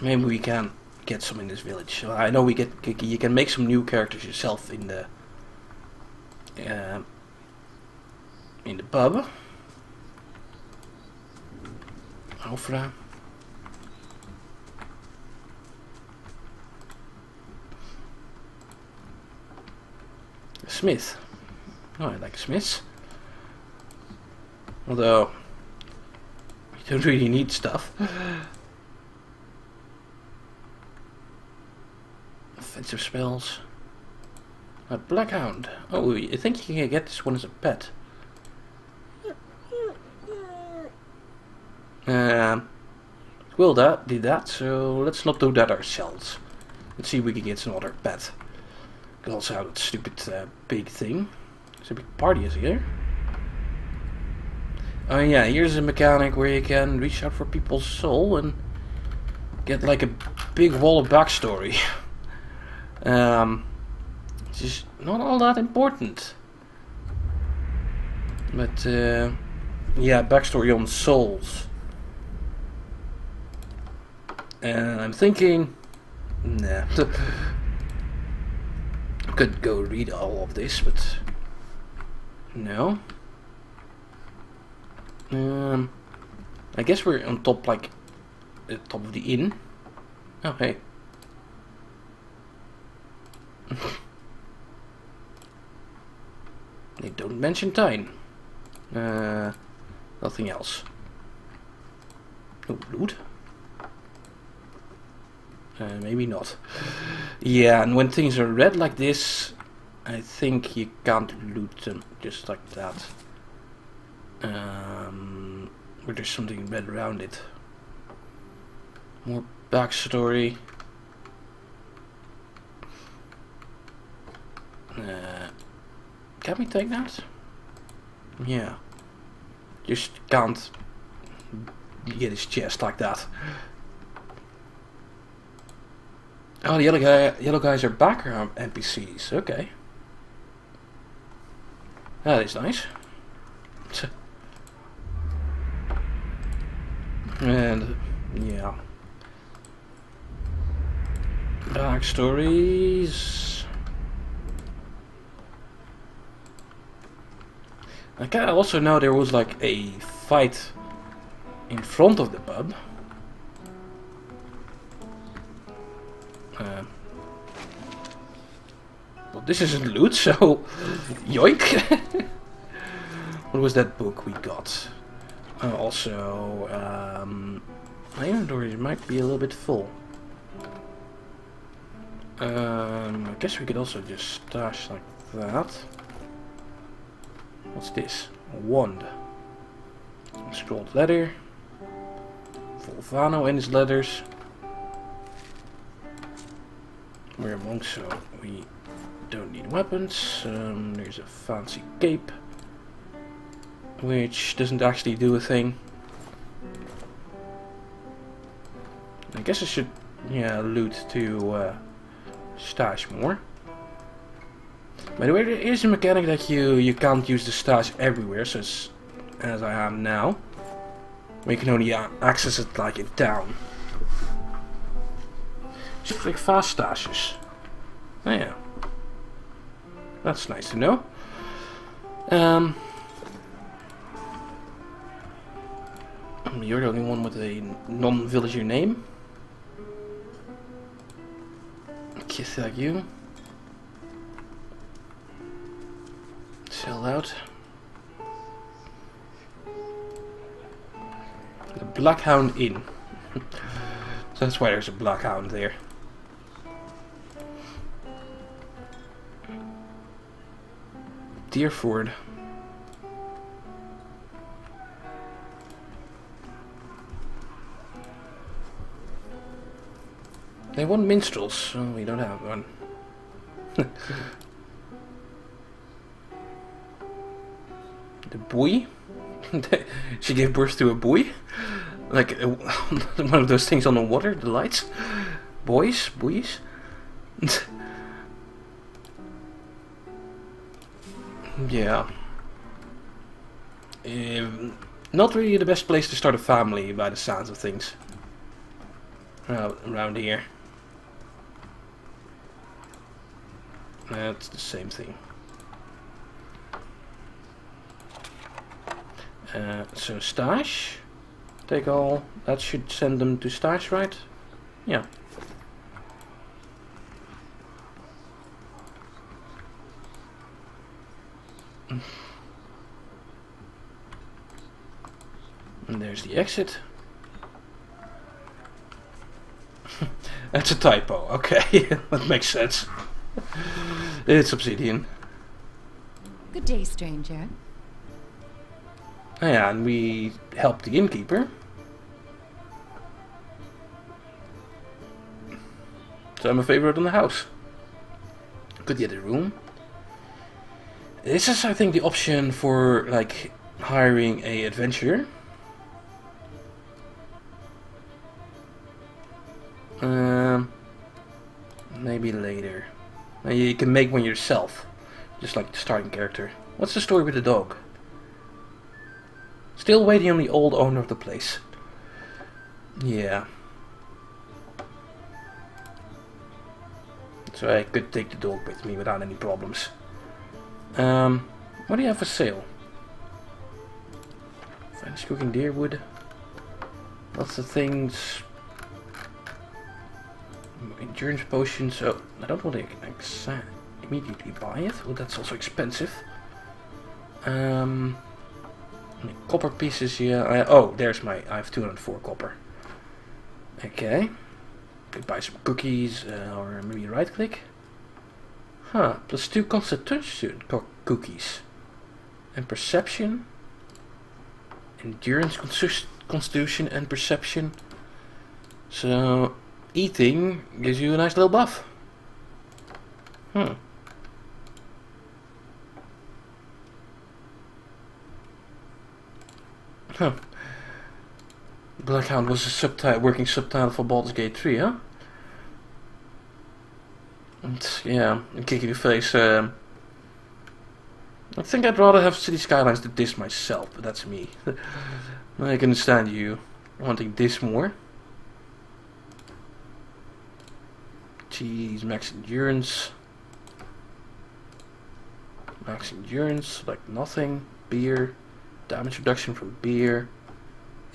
Maybe we can get some in this village. I know you can make some new characters yourself in the pub. Ofra. Smith. Oh, I like smiths. Although you don't really need stuff. Offensive spells. A blackhound. Oh, I think you can get this one as a pet. Will that did that, so let's not do that ourselves. Let's see if we can get some other pet. We also have that stupid big thing. There's a big party is here. Oh yeah, here's a mechanic where you can reach out for people's soul and get like a big wall of backstory. It's just not all that important. But yeah, backstory on souls. And I'm thinking, nah. I could go read all of this, but no. I guess we're on top, like the top of the inn. Oh hey. They don't mention Tyne. Nothing else. Oh, loot. Maybe not. Yeah, and when things are red like this, I think you can't loot them just like that. Where there's something red around it. More backstory. Can we take that? Yeah. Just can't get his chest like that. Oh, the yellow guys are background NPCs. Okay. That is nice. And yeah. Backstories. I also know there was like a fight in front of the pub. Well, this isn't loot, so yoink. What was that book we got? Also, my inventory might be a little bit full. I guess we could also just stash like that. What's this? A wand. A scrolled letter. Volvano and his letters. We're a monk, so we don't need weapons. There's a fancy cape, which doesn't actually do a thing. I guess I should, yeah, loot to stash more. By the way, there is a mechanic that you can't use the stash everywhere, so it's, as I am now. We can only access it like in town. Just like fast stashes. Oh yeah. That's nice to know. You're the only one with a non-villager name. Kiss like you. Sell out. The Blackhound Inn. So that's why there's a Blackhound there. Deerford. They want minstrels. Oh, we don't have one. The boy? She gave birth to a boy? Like one of those things on the water, the lights? Boys? Yeah. Not really the best place to start a family by the sounds of things. around here. That's the same thing. So stash. Take all. That should send them to stash, right? Yeah. And there's the exit. That's a typo. Okay, that makes sense. It's obsidian. Good day, stranger. Yeah, and we helped the innkeeper. So I'm a favorite in the house. Could get a room. This is, I think, the option for like hiring a adventurer. Maybe later. You can make one yourself, just like the starting character. What's the story with the dog? Still waiting on the old owner of the place. Yeah. So I could take the dog with me without any problems. What do you have for sale? French cooking deer wood. Lots of things. Endurance potions. So I don't want to immediately buy it. Oh, that's also expensive. Copper pieces, yeah. Oh, there's my. I have 204 copper. Okay. Could buy some cookies, or maybe right click. Huh. Plus 2 constitution cookies. And perception. Endurance, constitution, and perception. So eating gives you a nice little buff. Hmm. Huh. Bloodhound was a working subtitle for Baldur's Gate 3, huh? And yeah, and kick in your face. I think I'd rather have City Skylines than this myself, but that's me. I can understand you wanting this more. Jeez, max endurance. Max endurance, like nothing. Beer. Damage reduction from beer.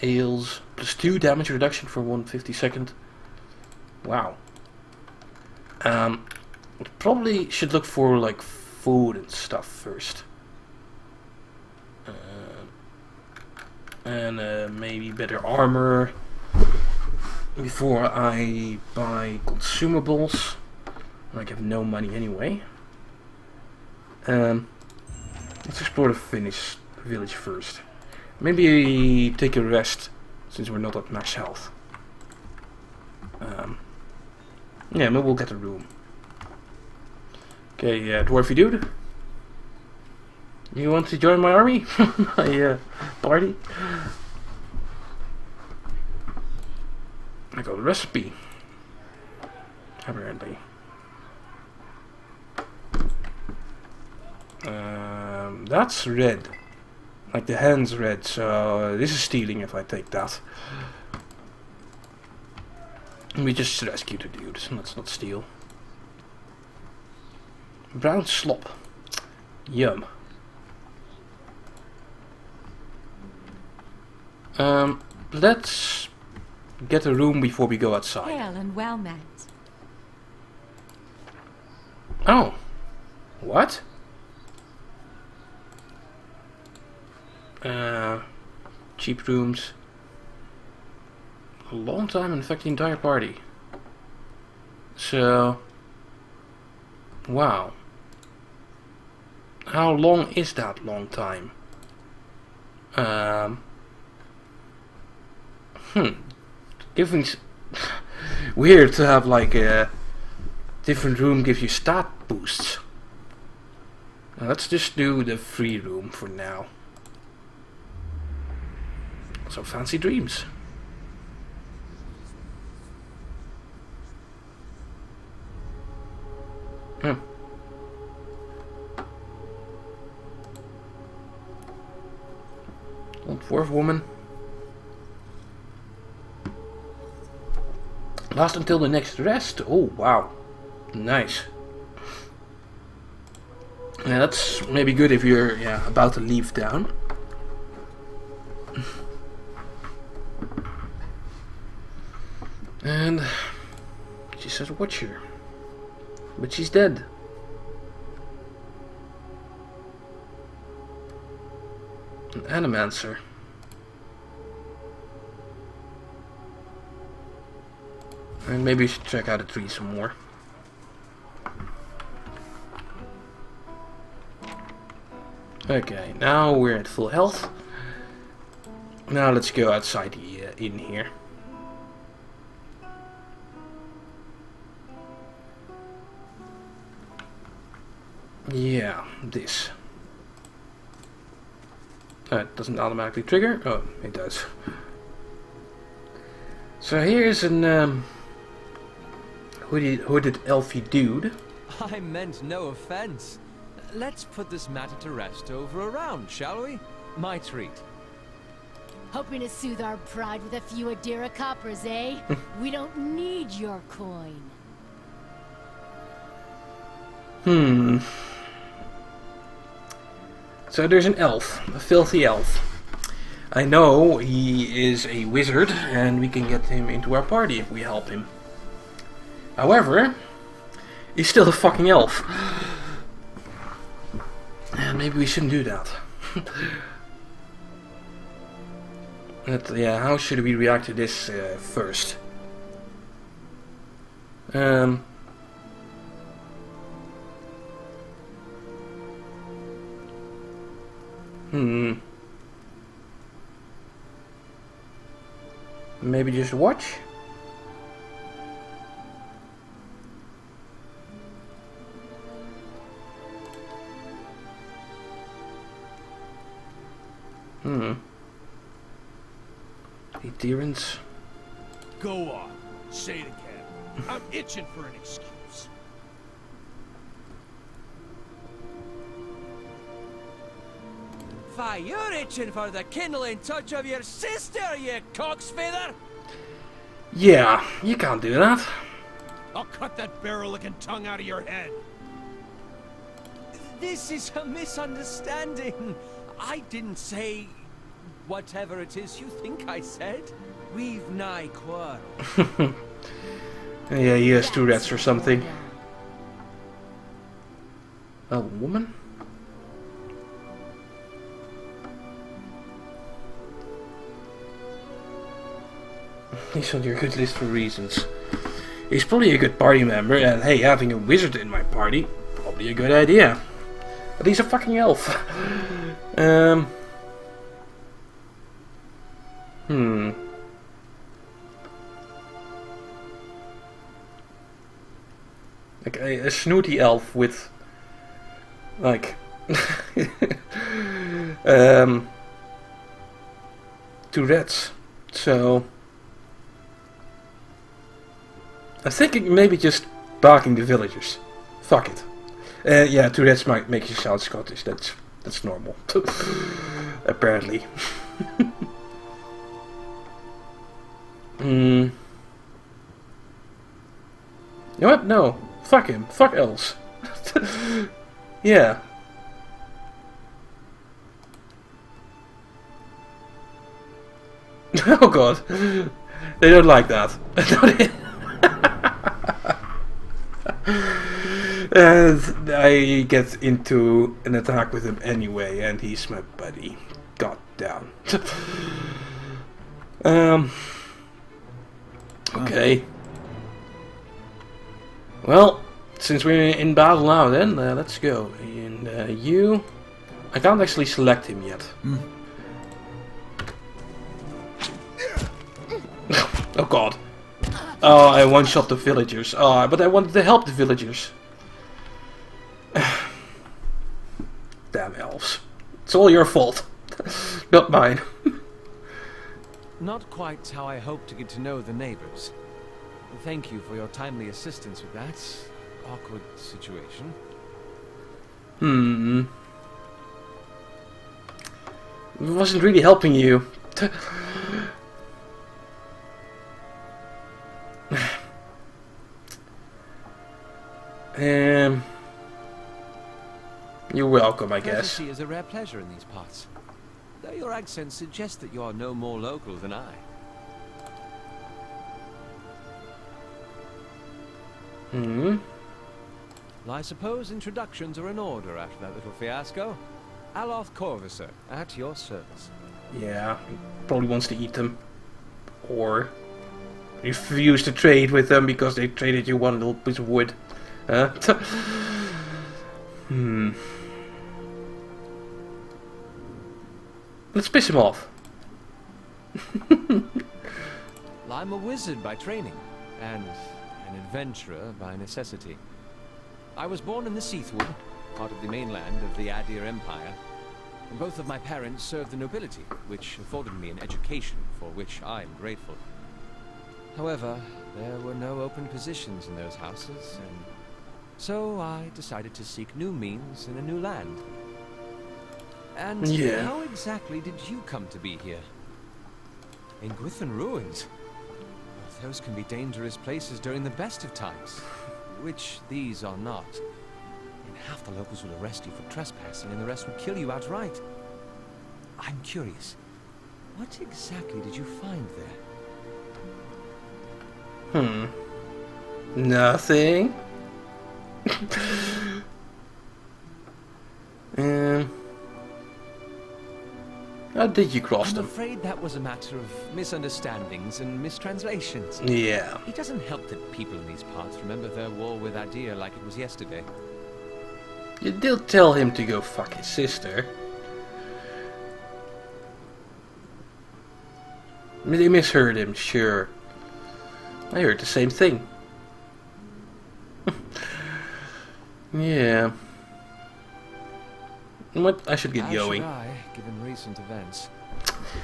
Ales. Plus 2 damage reduction for 1/52. Wow. Probably should look for like food and stuff first. And maybe better armor before I buy consumables. Like I have no money anyway. Let's explore the Finnish village first. Maybe take a rest since we're not at max health. Yeah, maybe we'll get a room. Okay, dwarfy dude. You want to join my army? My party? I got a recipe. Apparently. That's red. Like the hand's red, so this is stealing if I take that. We just rescued the dude, so let's not steal. Brown slop. Yum. Let's get a room before we go outside. Hail and well met. Oh. What? Cheap rooms. A long time, in fact, the entire party. So, wow. How long is that long time? Giving weird to have like a different room give you stat boosts. Now, let's just do the free room for now. So fancy dreams. Old dwarf woman. Last until the next rest. Oh, wow. Nice. Yeah, that's maybe good if you're about to leave town. And she says, Watcher. But she's dead. An Animancer. And maybe we should check out the tree some more. Okay, now we're at full health. Now let's go outside the inn here. Yeah, this. It doesn't automatically trigger. Oh, it does. So here's an hooded elfy dude. I meant no offense. Let's put this matter to rest over a round, shall we? My treat. Hoping to soothe our pride with a few Adira coppers, eh? We don't need your coin. So there's an elf, a filthy elf. I know he is a wizard, and we can get him into our party if we help him. However, he's still a fucking elf. And maybe we shouldn't do that. But, yeah, how should we react to this first? Maybe just watch? Adherence. Go on. Say it again. I'm itching for an excuse. Why, you're itching for the kindling touch of your sister, you cocksfeather! Yeah, you can't do that. I'll cut that barrel-looking tongue out of your head. This is a misunderstanding. I didn't say whatever it is you think I said. We've nigh quarrel. Yeah, he has Tourette's or something. A woman? He's on your good list for reasons. He's probably a good party member, and hey, having a wizard in my party, probably a good idea. But he's a fucking elf. Like a snooty elf with, like, Tourette's. So I'm thinking maybe just barking the villagers. Fuck it. Yeah, Tourette's might make you sound Scottish. That's normal. Apparently. You know what? No. Fuck him. Fuck elves. Yeah. Oh god. They don't like that. And I get into an attack with him anyway, and he's my buddy. God damn. Okay. Well, since we're in battle now then, let's go. And you... I can't actually select him yet. Oh god. Oh, I one-shot the villagers. Oh, but I wanted to help the villagers. Damn elves. It's all your fault. Not mine. Not quite how I hoped to get to know the neighbors. Thank you for your timely assistance with that awkward situation. Wasn't really helping you. You're welcome, I guess. Courtesy is a rare pleasure in these parts. Though your accent suggests that you are no more local than I. Hmm. Well, I suppose introductions are in order after that little fiasco. Aloth Corvusser, at your service. Yeah, he probably wants to eat them. Or refuse to trade with them because they traded you one little piece of wood. Huh? Hmm. Let's piss him off. Well, I'm a wizard by training, and an adventurer by necessity. I was born in the Seathwood, part of the mainland of the Adir Empire, and both of my parents served the nobility, which afforded me an education for which I am grateful. However, there were no open positions in those houses, and so I decided to seek new means in a new land. And Yeah. how exactly did you come to be here? In Gwithan Ruins? Well, those can be dangerous places during the best of times, which these are not. And half the locals will arrest you for trespassing, and the rest will kill you outright. I'm curious, what exactly did you find there? Nothing. How did you cross I'm them? afraid that was a matter of misunderstandings and mistranslations. Yeah. It doesn't help that people in these parts remember their war with Adir like it was yesterday. You did tell him to go fuck his sister. They misheard him, sure. I heard the same thing. Yeah. What? I should get As going. should I, given recent events.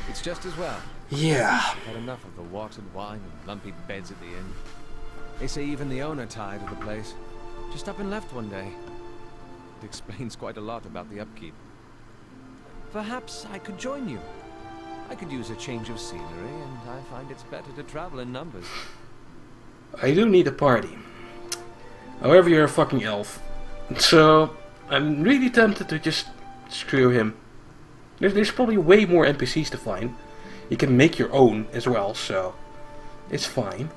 It's just as well. Yeah. I've had enough of the watered wine and lumpy beds at the inn. They say even the owner tired of the place. Just up and left one day. It explains quite a lot about the upkeep. Perhaps I could join you. I could use a change of scenery, and I find it's better to travel in numbers. I do need a party. However, you're a fucking elf. So, I'm really tempted to just screw him. There's probably way more NPCs to find. You can make your own as well, so it's fine.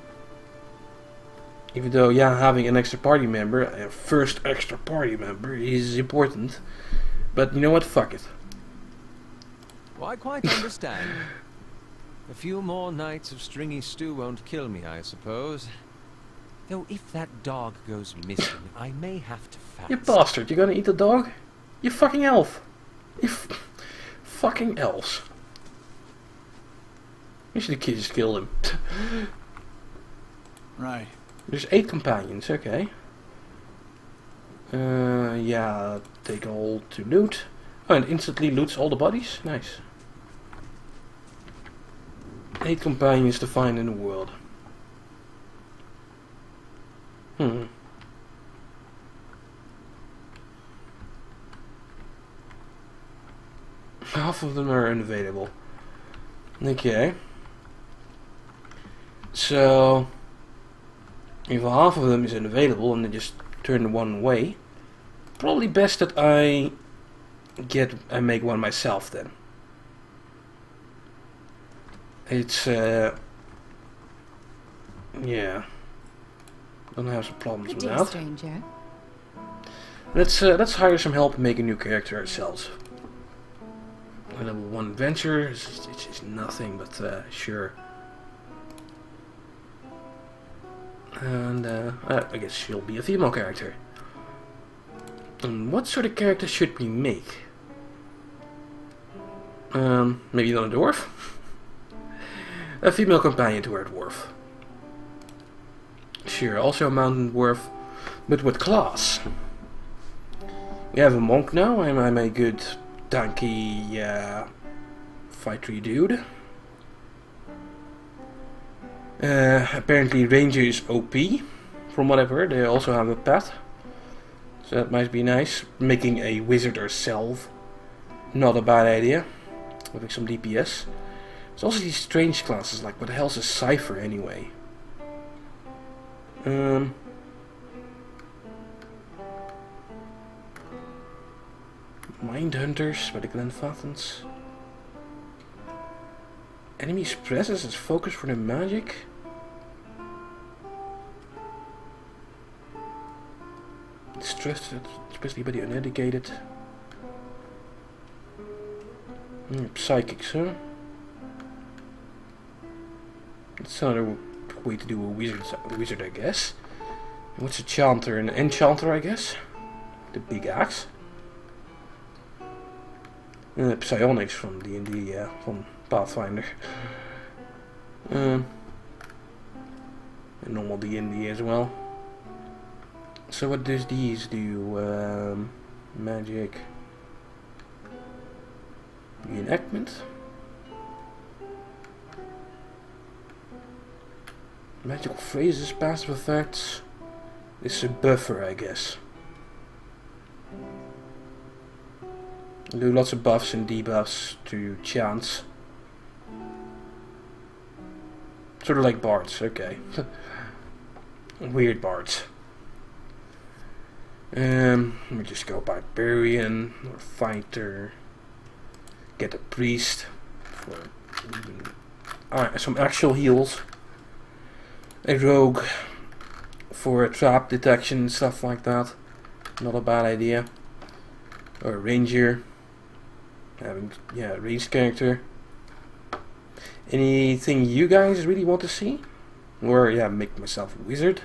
Even though, yeah, having an extra party member, a first extra party member, is important. But you know what? Fuck it. Well, I quite understand. A few more nights of stringy stew won't kill me, I suppose. Though if that dog goes missing, I may have to fast. You bastard, you gonna eat the dog? You fucking elf. You fucking elves. You should have just killed him. Right. There's 8 companions, okay. Yeah, take all to loot. Oh, and instantly loots all the bodies? Nice. 8 companions to find in the world. Half of them are unavailable. Okay. So, if half of them is unavailable and they just turn one way, probably best that I make one myself then. It's yeah. Don't have some problems Good with day, that. stranger. Let's hire some help and make a new character ourselves. Level 1 adventure is nothing, but sure. And I guess she'll be a female character. And what sort of character should we make? Maybe not a dwarf? A female companion to our dwarf. Sure, also a mountain dwarf, but with class. We have a monk now. I'm a good tanky fightery dude. Apparently ranger is OP, from what I've heard. They also have a pet, so that might be nice. Making a wizard ourselves, not a bad idea. Having some DPS. There's also these strange classes, like what the hell's a cipher anyway? Mind Hunters by the Glenfathans. Enemies presses as focus for the magic. It's trusted, especially by the uneducated. Psychics, huh? That's another way to do a wizard, I guess. And what's a chanter? An enchanter, I guess. The big axe. Psionics from D&D, from Pathfinder. And normal D&D as well. So what does these do? Magic. Reenactment. Magical phrases, passive effects. This is a buffer, I guess. Do lots of buffs and debuffs to chants. Sort of like bards, okay. Weird bards. Let me just go barbarian or fighter. Get a priest for some actual heals. A rogue for trap detection and stuff like that. Not a bad idea. Or a ranger. Having a ranged character. Anything you guys really want to see? Or make myself a wizard.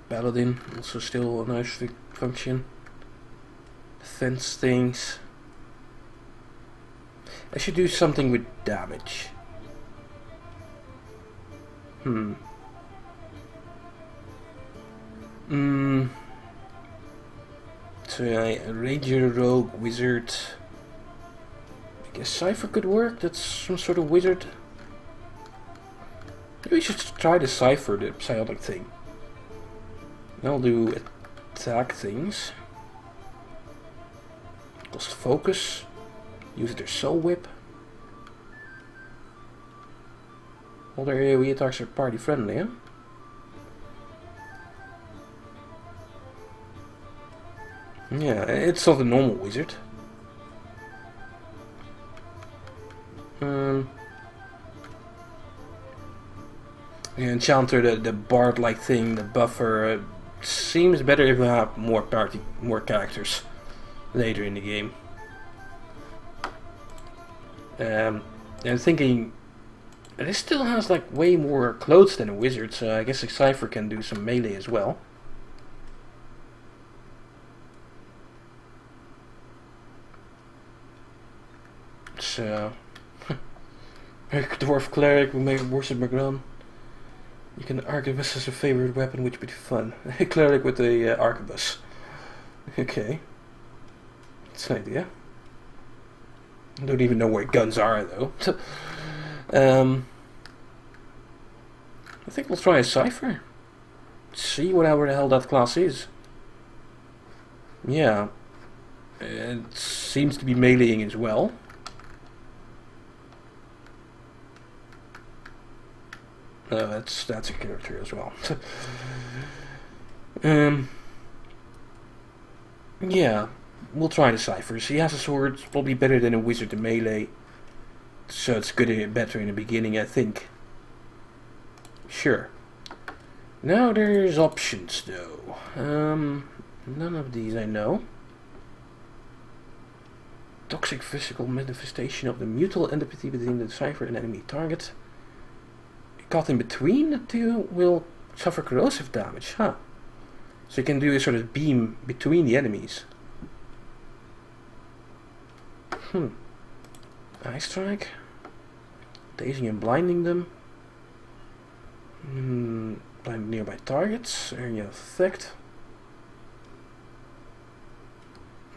Paladin, also still a nice function. Defense things. I should do something with damage. So a ranger, rogue, wizard. I guess Cypher could work. That's some sort of wizard. Maybe we should try the Cypher, the psionic thing. I'll do attack things. Cost focus. Use their soul whip. All their AoE attacks are party friendly, huh? Yeah, it's not a normal wizard. Enchanter, the bard-like thing, the buffer, seems better if we have more characters later in the game. I'm thinking this still has like way more clothes than a wizard, so I guess a Cypher can do some melee as well. So dwarf cleric will make worship McGrun. You can arquebus as a favorite weapon, which would be fun. A cleric with a arquebus. Okay, that's an idea. I don't even know where guns are though. I think we'll try a Cypher. See whatever the hell that class is. Yeah, it seems to be meleeing as well. No, that's a character as well. Yeah, we'll try the Cyphers. He has a sword, it's probably better than a wizard in melee. So it's better in the beginning, I think. Sure. Now there's options though. None of these I know. Toxic physical manifestation of the mutual antipathy between the Cypher and enemy target. Caught in between the two will suffer corrosive damage, huh? So you can do a sort of beam between the enemies. Eye strike. Dazing and blinding them. Blind nearby targets. Area of effect.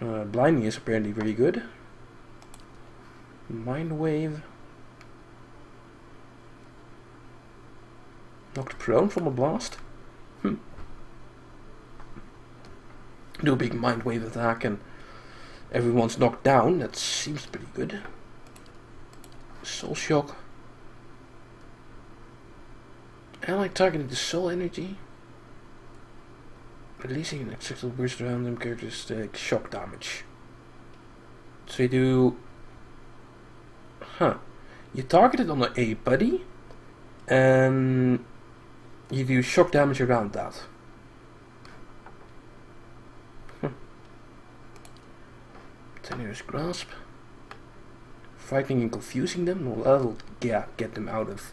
Blinding is apparently very good. Mind wave. Knocked prone from a blast. Do a big mind wave attack and everyone's knocked down. That seems pretty good. Soul shock. Ally targeted the soul energy. Releasing an acceptable burst around them characteristic shock damage. So you do... Huh. You target it on a buddy. And you do shock damage around that. Tenuous grasp. Frightening and confusing them. Well, that'll get them out of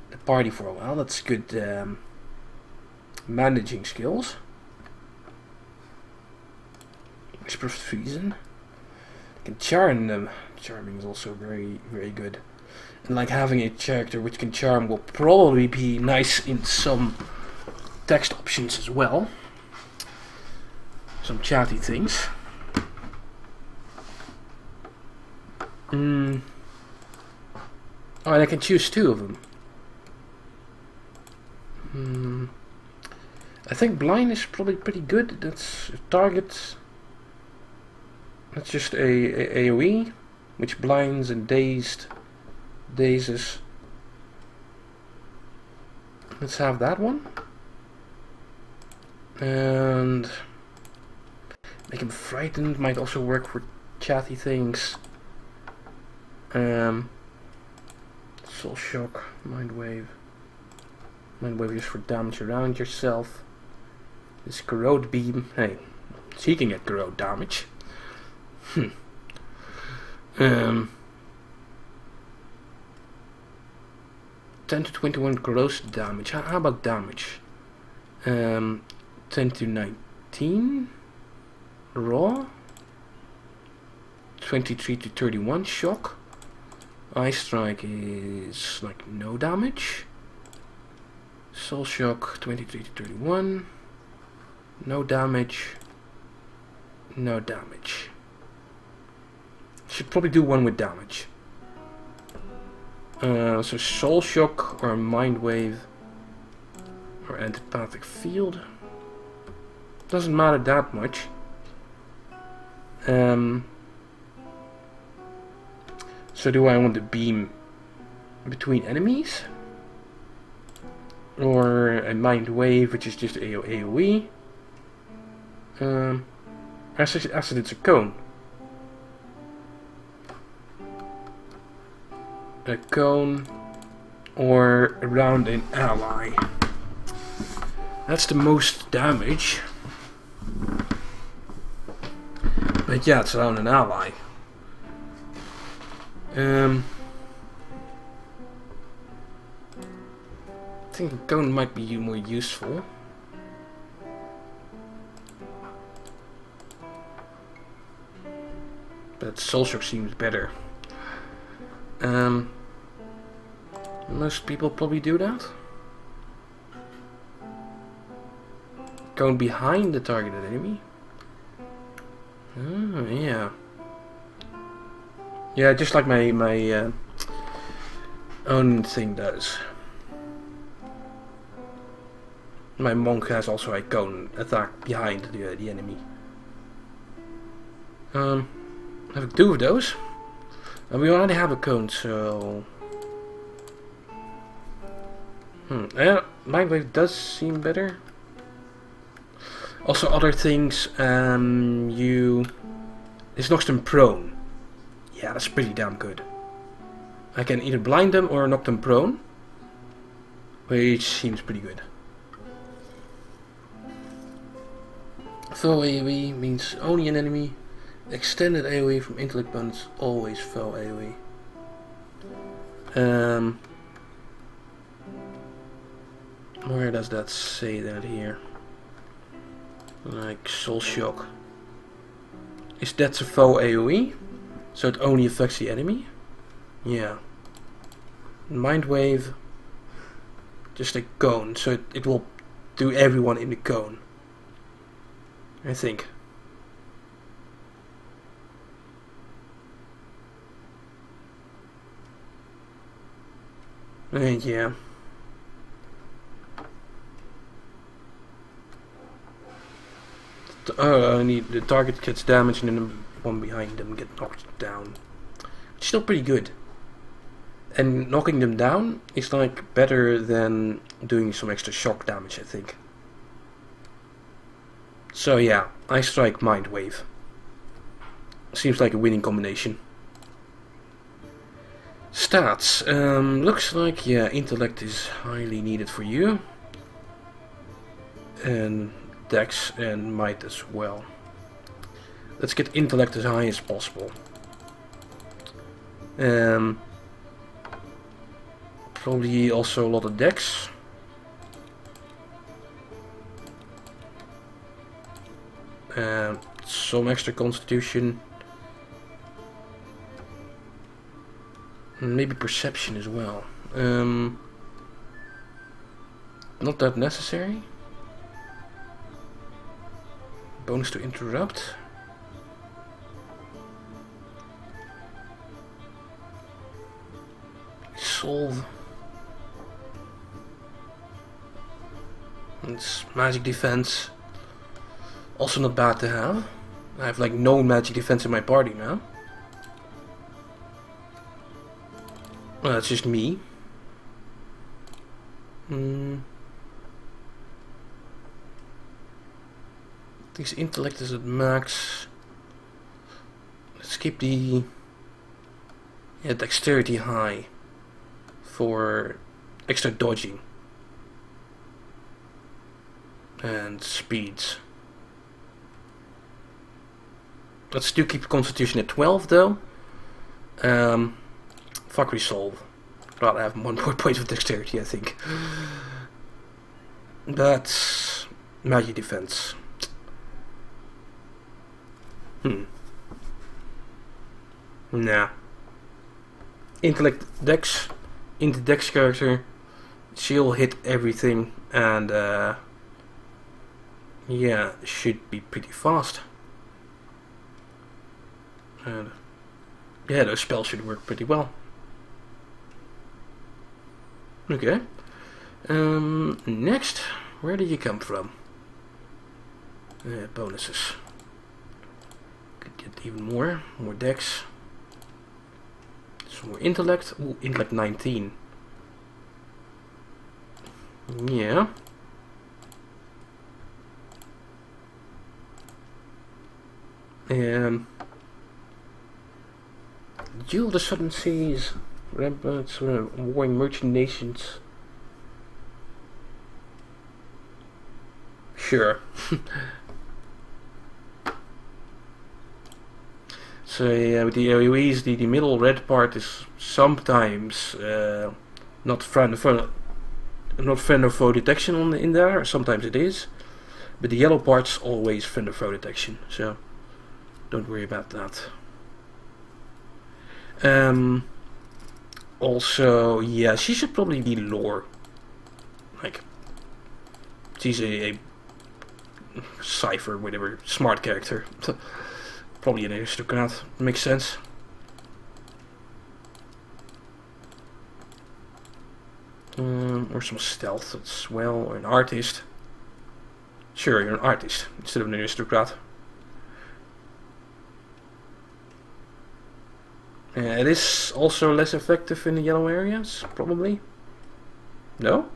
the party for a while. That's good managing skills. Express reason. Can charm them. Charming is also very, very good. And like having a character which can charm will probably be nice in some text options as well. Some chatty things. Oh, and I can choose 2 of them. I think blind is probably pretty good. That's a target. That's just a AoE, which blinds and dazes. Let's have that one. And make him frightened might also work for chatty things. Soul shock, mind wave. Mind wave is for damage around yourself. This corrode beam, hey, so he can get corrode damage. 10 to 21 corrosive damage. How about damage? 10 to 19 raw. 23 to 31 shock. Ice strike is like no damage. Soul shock 23 to 31. No damage. No damage. Should probably do one with damage. So soul shock or mind wave or antipathic field. Doesn't matter that much. So do I want to beam between enemies? Or a mind wave, which is just AoE? Acid it's a cone. A cone or around an ally. That's the most damage. But yeah, it's around an ally. I think a cone might be more useful. But soul shock seems better. Most people probably do that. Cone behind the targeted enemy. Oh, yeah. Yeah, just like my own thing does. My monk has also a cone attack behind the enemy. I have 2 of those. And we already have a cone, so... Yeah, mind wave does seem better. Also other things, this knocks them prone. Yeah, that's pretty damn good. I can either blind them or knock them prone, which seems pretty good. Foe AoE means only an enemy. Extended AoE from intellect bonus, always foe AoE. Where does that say that here? Like soul shock. Is that a foe AoE? So it only affects the enemy? Yeah. Mind wave. Just a cone, so it will do everyone in the cone. I think. And yeah. The target gets damaged and then the one behind them get knocked down. Still pretty good. And knocking them down is like better than doing some extra shock damage, I think. So yeah, I strike Mind Wave. Seems like a winning combination. Stats. Looks like, yeah, intellect is highly needed for you. And dex and might as well. Let's get intellect as high as possible. Probably also a lot of dex. And some extra constitution. Maybe perception as well. Not that necessary. Bonus to interrupt. Solve. It's magic defense. Also not bad to have. I have like no magic defense in my party now. Well, that's just me. This intellect is at max. Let's keep the dexterity high for extra dodging and speeds. Let's still keep constitution at 12 though. Fuck resolve. Rather have 1 more point of dexterity, I think. But magic defense. Nah. Intellect dex. Into dex character. She'll hit everything and yeah, should be pretty fast. And yeah, those spells should work pretty well. Okay. Next, where did you come from? Bonuses. Could get even more dex. Some more intellect. Ooh, intellect 19. Yeah. Duel the Southern Seas. Ramparts, warring merchant nations. Sure. So yeah, with the AoEs, the middle red part is sometimes not friend or foe detection in there. Sometimes it is, but the yellow part's always friend or foe detection. So don't worry about that. Also, yeah, she should probably be lore. Like, she's a cipher, whatever, smart character. Probably an aristocrat. Makes sense. Or some stealth as well, or an artist. Sure, you're an artist instead of an aristocrat. It is also less effective in the yellow areas, probably. No?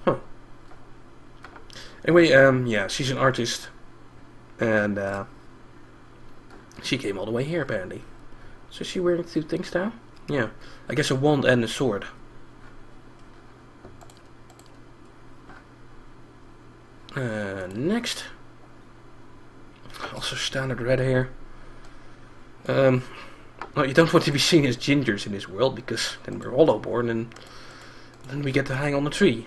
Huh. Anyway, yeah, she's an artist. And, she came all the way here, apparently. So is she wearing 2 things now? Yeah. I guess a wand and a sword. Next. Also standard red hair. Well, you don't want to be seen as gingers in this world, because then we're hollowborn and then we get to hang on the tree.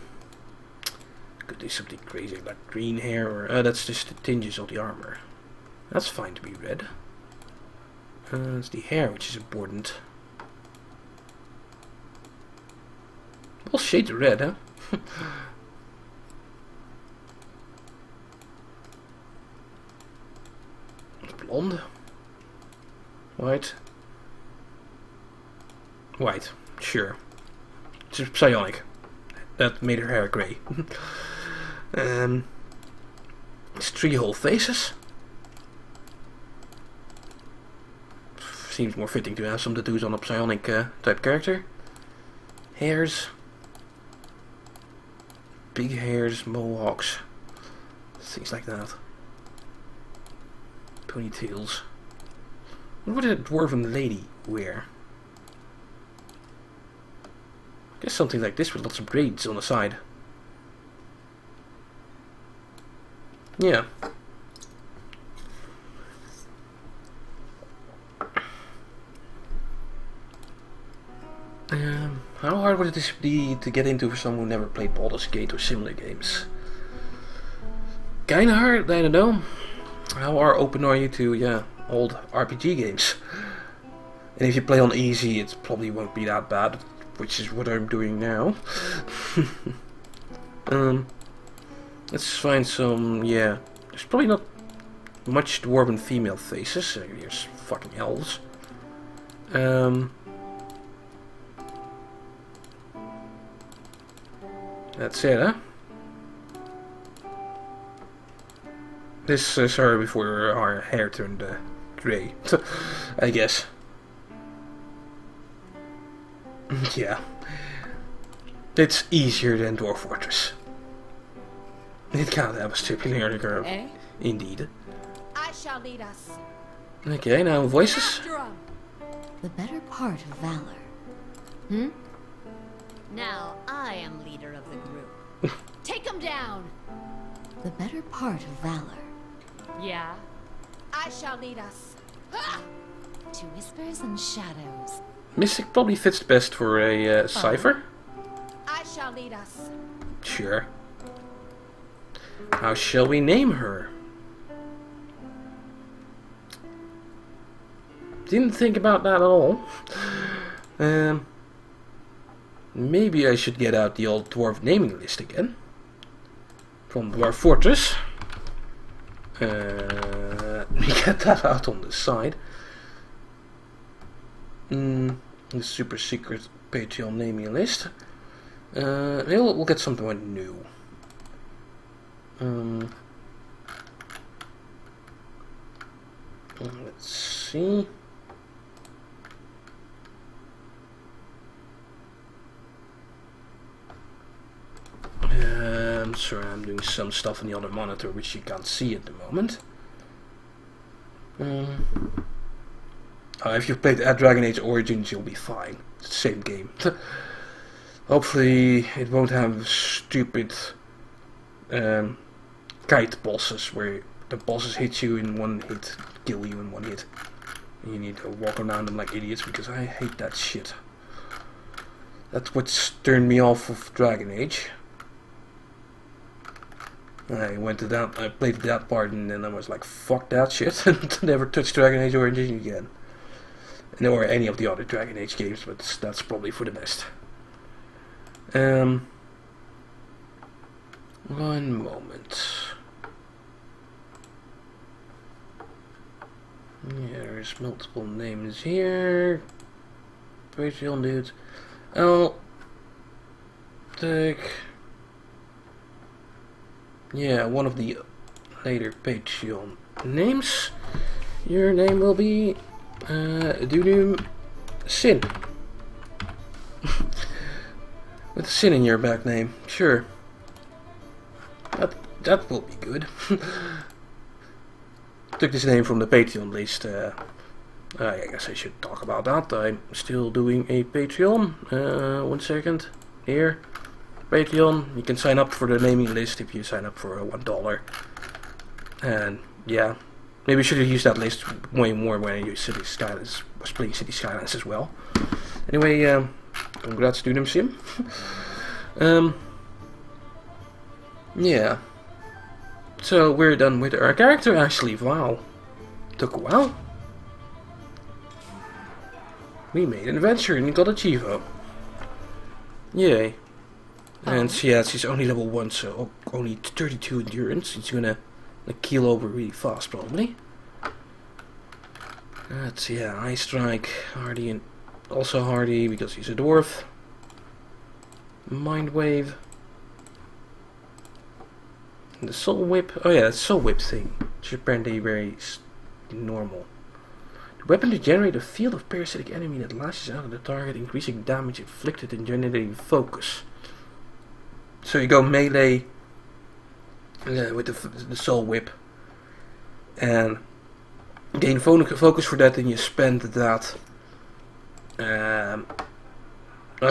Could do something crazy like green hair, or that's just the tinges of the armor. That's fine to be red. It's the hair which is important. All shades of red, huh? Blonde. White. White, sure. She's psionic. That made her hair grey. It's 3 whole faces. seems more fitting to have some tattoos on a psionic type character. Hairs. Big hairs, mohawks. Things like that. Ponytails. What did a dwarven lady wear? I guess something like this with lots of braids on the side. Yeah. How hard would this be to get into for someone who never played Baldur's Gate or similar games? Kinda hard, I don't know. How open are you to, yeah, old RPG games? And if you play on easy, it probably won't be that bad, which is what I'm doing now. Let's find some, yeah, there's probably not much dwarven female faces. Here's fucking elves. That's it, huh? This is her before our hair turned grey, I guess. Yeah. It's easier than Dwarf Fortress. It can't have a stupid learning curve. Eh? Indeed. I shall lead us. Okay, now voices. After 'em. The better part of valor. Now I am leader of the group. Take him down! The better part of valor. Yeah? I shall lead us. To whispers and shadows. Mystic probably fits the best for a cipher. I shall lead us. Sure. How shall we name her? Didn't think about that at all. Maybe I should get out the old dwarf naming list again. From Dwarf Fortress. Let me get that out on the side. The super secret Patreon naming list. We'll get something new. Let's see. Sorry, I'm doing some stuff on the other monitor which you can't see at the moment. If you've played Dragon Age Origins, you'll be fine. It's the same game. Hopefully, it won't have stupid kite bosses where the bosses hit you in one hit, kill you in one hit. And you need to walk around them like idiots, because I hate that shit. That's what's turned me off of Dragon Age. I went to that, I played that part, and then I was like, fuck that shit, and never touched Dragon Age Origins again. Or any of the other Dragon Age games, but that's probably for the best. One moment. Yeah, there's multiple names here. Patreon dudes. I'll take... yeah, one of the later Patreon names. Your name will be Dudum Sin. With Sin in your back name, sure. That will be good. Took this name from the Patreon list. I guess I should talk about that. I'm still doing a Patreon. 1 second. Here. Patreon. You can sign up for the naming list if you sign up for $1. And yeah. Maybe I should have used that list way more when I used City Skylines. Was playing City Skylines as well. Anyway, congrats to them, Sim. Yeah. So we're done with our character actually. Wow. Took a while. We made an adventure and got a Chivo. Yay. And yeah, she's only level 1, so only 32 endurance. She's gonna keel over really fast probably. That's, yeah, Ice Strike, Hardy, and also Hardy because he's a dwarf. Mind Wave. And the Soul Whip. Oh yeah, that Soul Whip thing. Which is apparently very normal. The weapon to generate a field of parasitic enemy that lashes out at the target, increasing damage inflicted and generating focus. So you go melee with the soul whip and gain focus for that, and you spend that. Oh,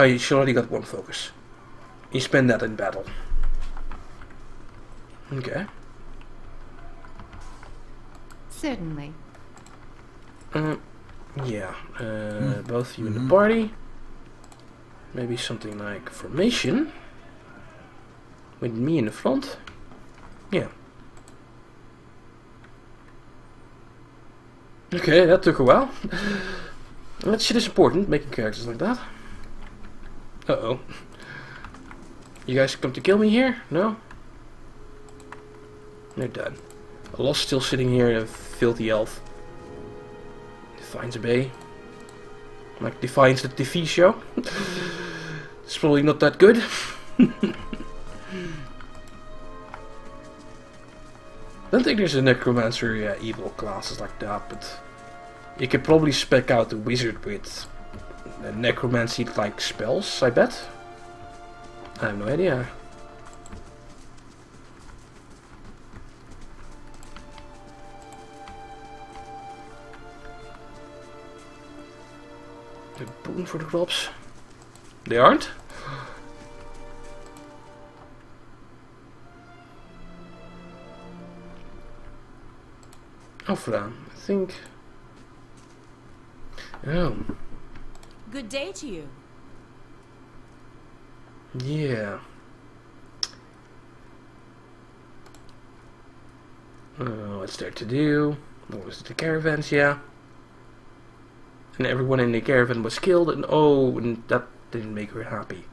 you already got one focus. You spend that in battle. Okay. Certainly. Yeah. Both you in the party. Maybe something like formation. With me in the front. Yeah. Okay, that took a while. That shit is important, making characters like that. Uh-oh. You guys come to kill me here? No? They're done. A lost still sitting here in a filthy elf. Defiance Bay. Like Defiance the TV show. It's probably not that good. I don't think there's a necromancer evil classes like that, but you could probably spec out a wizard with necromancy like spells, I bet. I have no idea. A boon for the crops. They aren't? Alpha, I think. Oh. Good day to you. Yeah. What's there to do? What was it? The caravans, yeah. And everyone in the caravan was killed, and and that didn't make her happy.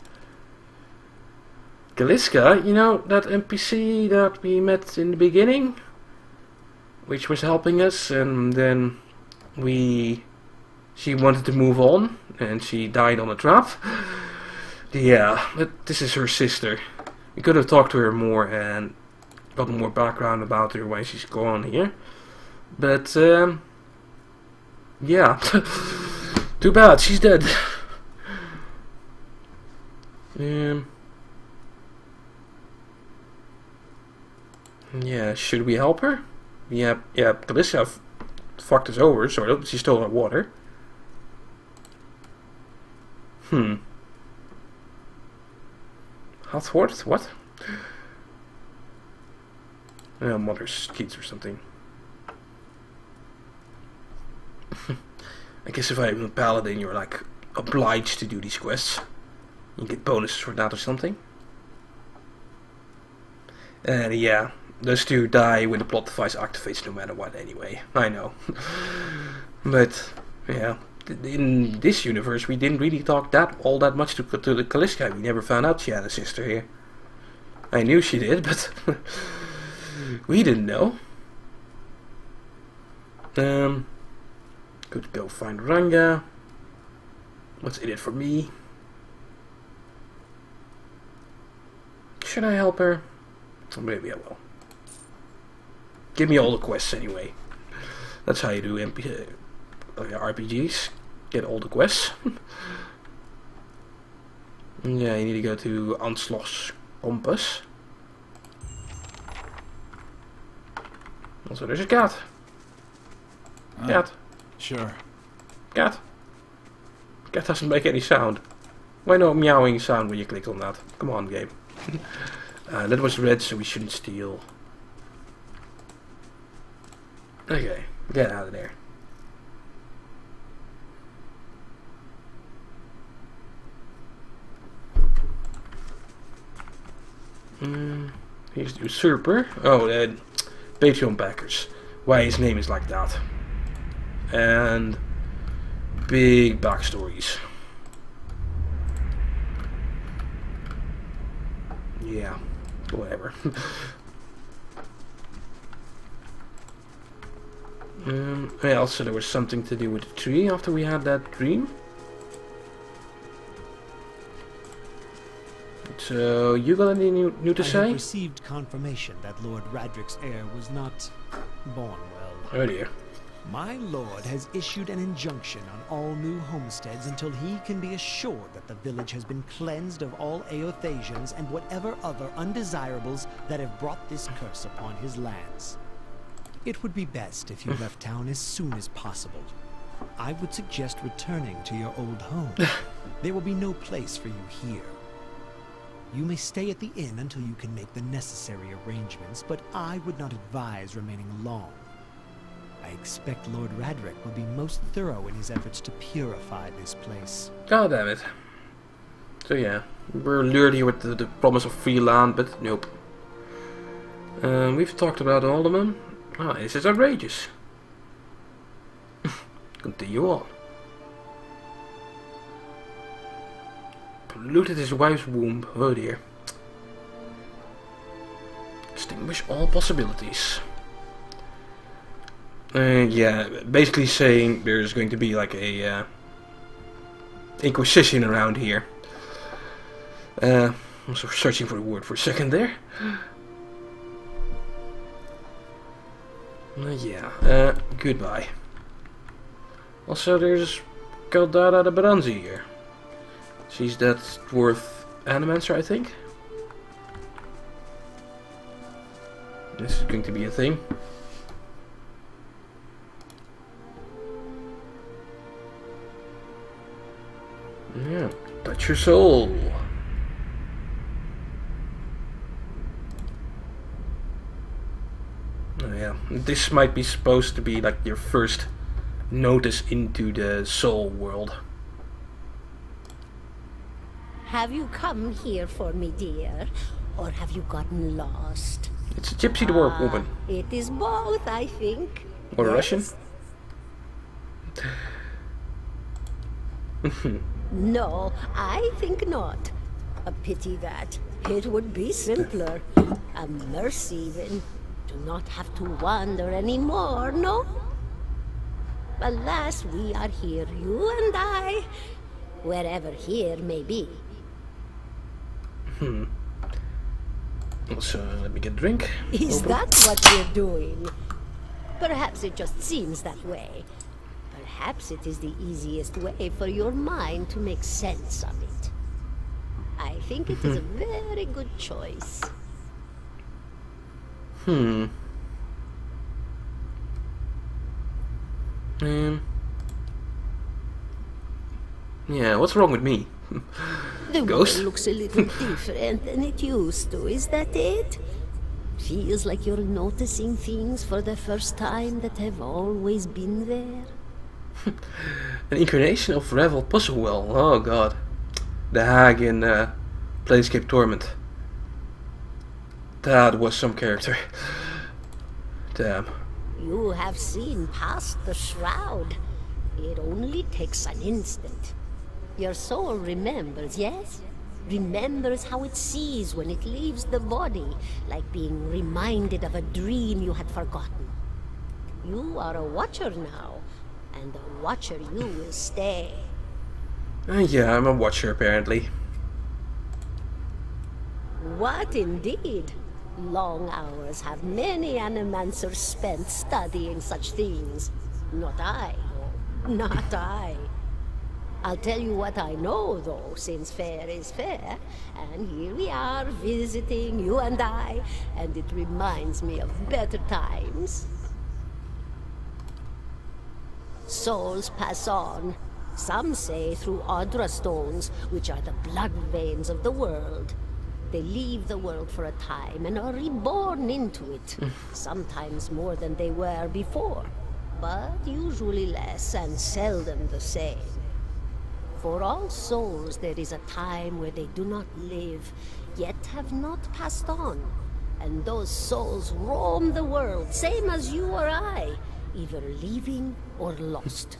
Kaliska, you know, that NPC that we met in the beginning? Which was helping us, and then she wanted to move on, and she died on a trap. Yeah, but this is her sister. We could have talked to her more and got more background about her, why she's gone here. But, yeah. Too bad, she's dead. Yeah, should we help her? Yeah, Kalissa fucked us over, sort of. She stole our water. Hathworth? What? Mother's kids or something. I guess if I'm a paladin, you're like obliged to do these quests. You get bonuses for that or something. And yeah, those two die when the plot device activates no matter what anyway. I know. But, yeah. In this universe, we didn't really talk all that much to the Kaliska. We never found out she had a sister here. I knew she did, but we didn't know. Could go find Ranga. What's in it for me? Should I help her? Or maybe I will. Give me all the quests anyway. That's how you do RPGs. Get all the quests. Yeah, you need to go to Anslos's Compass. Also, there's a cat. Cat. Sure. Cat. Cat doesn't make any sound. Why no meowing sound when you click on that? Come on, game. That was red, so we shouldn't steal. Okay, get out of there. Here's the usurper. Oh, Patreon backers. Why his name is like that. And big backstories. Yeah, whatever. Also there was something to do with the tree after we had that dream. So, you got any new to say? I have received confirmation that Lord Radric's heir was not born well. Oh dear. My lord has issued an injunction on all new homesteads until he can be assured that the village has been cleansed of all Aothasians and whatever other undesirables that have brought this curse upon his lands. It would be best if you left town as soon as possible. I would suggest returning to your old home. There will be no place for you here. You may stay at the inn until you can make the necessary arrangements, but I would not advise remaining long. I expect Lord Radric will be most thorough in his efforts to purify this place. God damn it. So yeah, we're lured here with the promise of free land, but nope. We've talked about all of them. Ah, this is outrageous. Continue on. Polluted his wife's womb. Oh dear. Extinguish all possibilities. Yeah, basically saying there's going to be like a inquisition around here. I'm also searching for the word for a second there. Yeah, goodbye. Also, there's Caldara de Baranzi here. She's that dwarf animancer, I think. This is going to be a thing. Yeah, touch your soul. Oh yeah, this might be supposed to be like your first notice into the soul world. Have you come here for me, dear? Or have you gotten lost? It's a gypsy dwarf woman. It is both, I think. Or Russian. No, I think not. A pity that. It would be simpler. A mercy even. To not have to wander anymore, no? Alas, we are here, you and I. Wherever here may be. So, let me get a drink. Is that what we're doing? Perhaps it just seems that way. Perhaps it is the easiest way for your mind to make sense of it. I think it is a very good choice. Yeah, what's wrong with me? The Ghost? world looks a little different than it used to, is that it? Feels like you're noticing things for the first time that have always been there. An incarnation of Revel Puzzlewell. Oh god. The hag in Planescape Torment. That was some character. Damn. You have seen past the shroud. It only takes an instant. Your soul remembers, yes? Remembers how it sees when it leaves the body, like being reminded of a dream you had forgotten. You are a watcher now, and a watcher you will stay. Yeah, I'm a watcher apparently. What indeed? Long hours have many animancers spent studying such things. Not I, no, not I. I'll tell you what I know, though, since fair is fair, and here we are visiting, you and I, and it reminds me of better times. Souls pass on, some say through Audra stones, which are the blood veins of the world. They leave the world for a time and are reborn into it, sometimes more than they were before, but usually less and seldom the same. For all souls there is a time where they do not live, yet have not passed on, and those souls roam the world, same as you or I, either leaving or lost.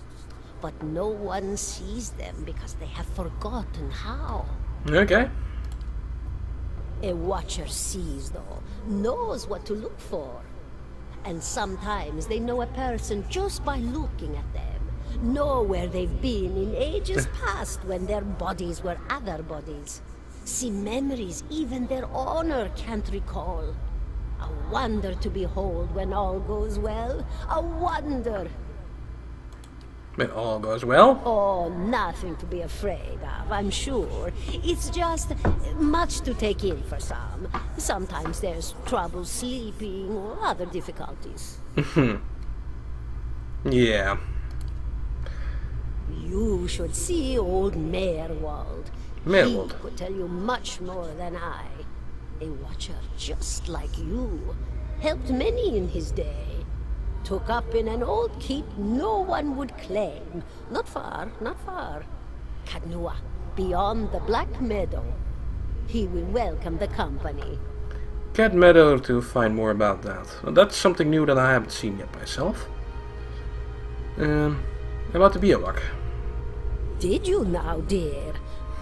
But no one sees them because they have forgotten how. Okay. A watcher sees, though, knows what to look for. And sometimes they know a person just by looking at them. Know where they've been in ages past when their bodies were other bodies. See memories even their owner can't recall. A wonder to behold when all goes well. A wonder! It all goes well. Oh, nothing to be afraid of, I'm sure. It's just much to take in for some. Sometimes there's trouble sleeping or other difficulties. Yeah. You should see old Merwald. Merwald. He could tell you much more than I. A watcher just like you. Helped many in his day. Took up in an old keep no one would claim. Not far, not far. Cadnua, beyond the Black Meadow. He will welcome the company. Cat Meadow to find more about that. Well, that's something new that I haven't seen yet myself. About the Biowac. Did you now, dear?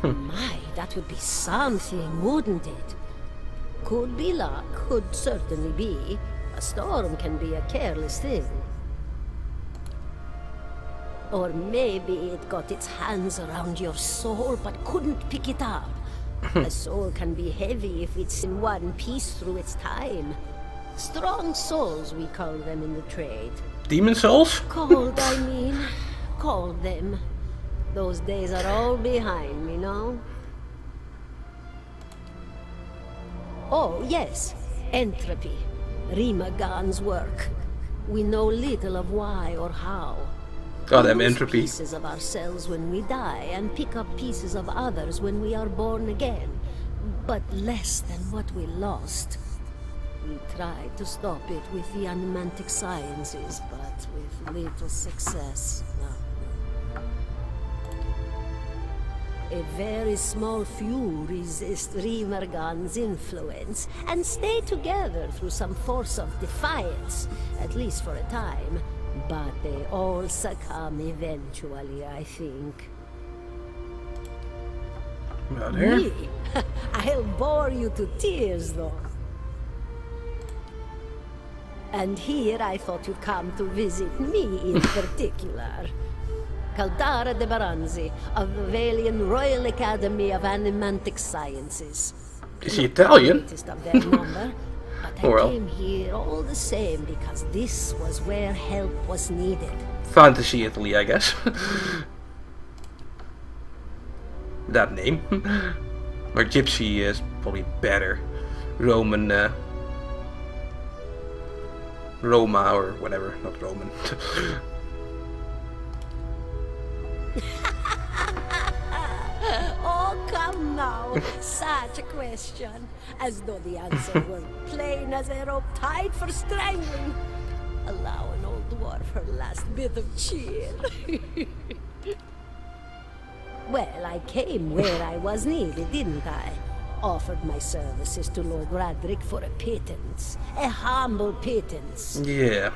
My, that would be something, wouldn't it? Could be luck, could certainly be. A storm can be a careless thing. Or maybe it got its hands around your soul but couldn't pick it up. A soul can be heavy if it's in one piece through its time. Strong souls, we call them in the trade. Demon souls? Cold, I mean. Called them. Those days are all behind me, no? Oh, yes. Entropy. Rimagan's work. We know little of why or how. Goddamn We lose entropy. pieces of ourselves when we die and pick up pieces of others when we are born again. But less than what we lost. We tried to stop it with the animantic sciences, but with little success. No. A very small few resist Rimergan's influence and stay together through some force of defiance, at least for a time. But they all succumb eventually, I think. About here. Me? I'll bore you to tears, though. And here I thought you'd come to visit me in particular. Caldara de Baranzi, of the Valian Royal Academy of Animantic Sciences. Is he Italian? Latest of their number, but I Well. came here all the same because this was where help was needed. Fantasy Italy, I guess. That name. Or Gypsy is probably better. Roman, Roma or whatever, not Roman. Oh, come now. Such a question. As though the answer were plain as a rope tied for strangling. Allow an old dwarf her last bit of cheer. Well, I came where I was needed, didn't I? Offered my services to Lord Radric for a pittance. A humble pittance. Yeah.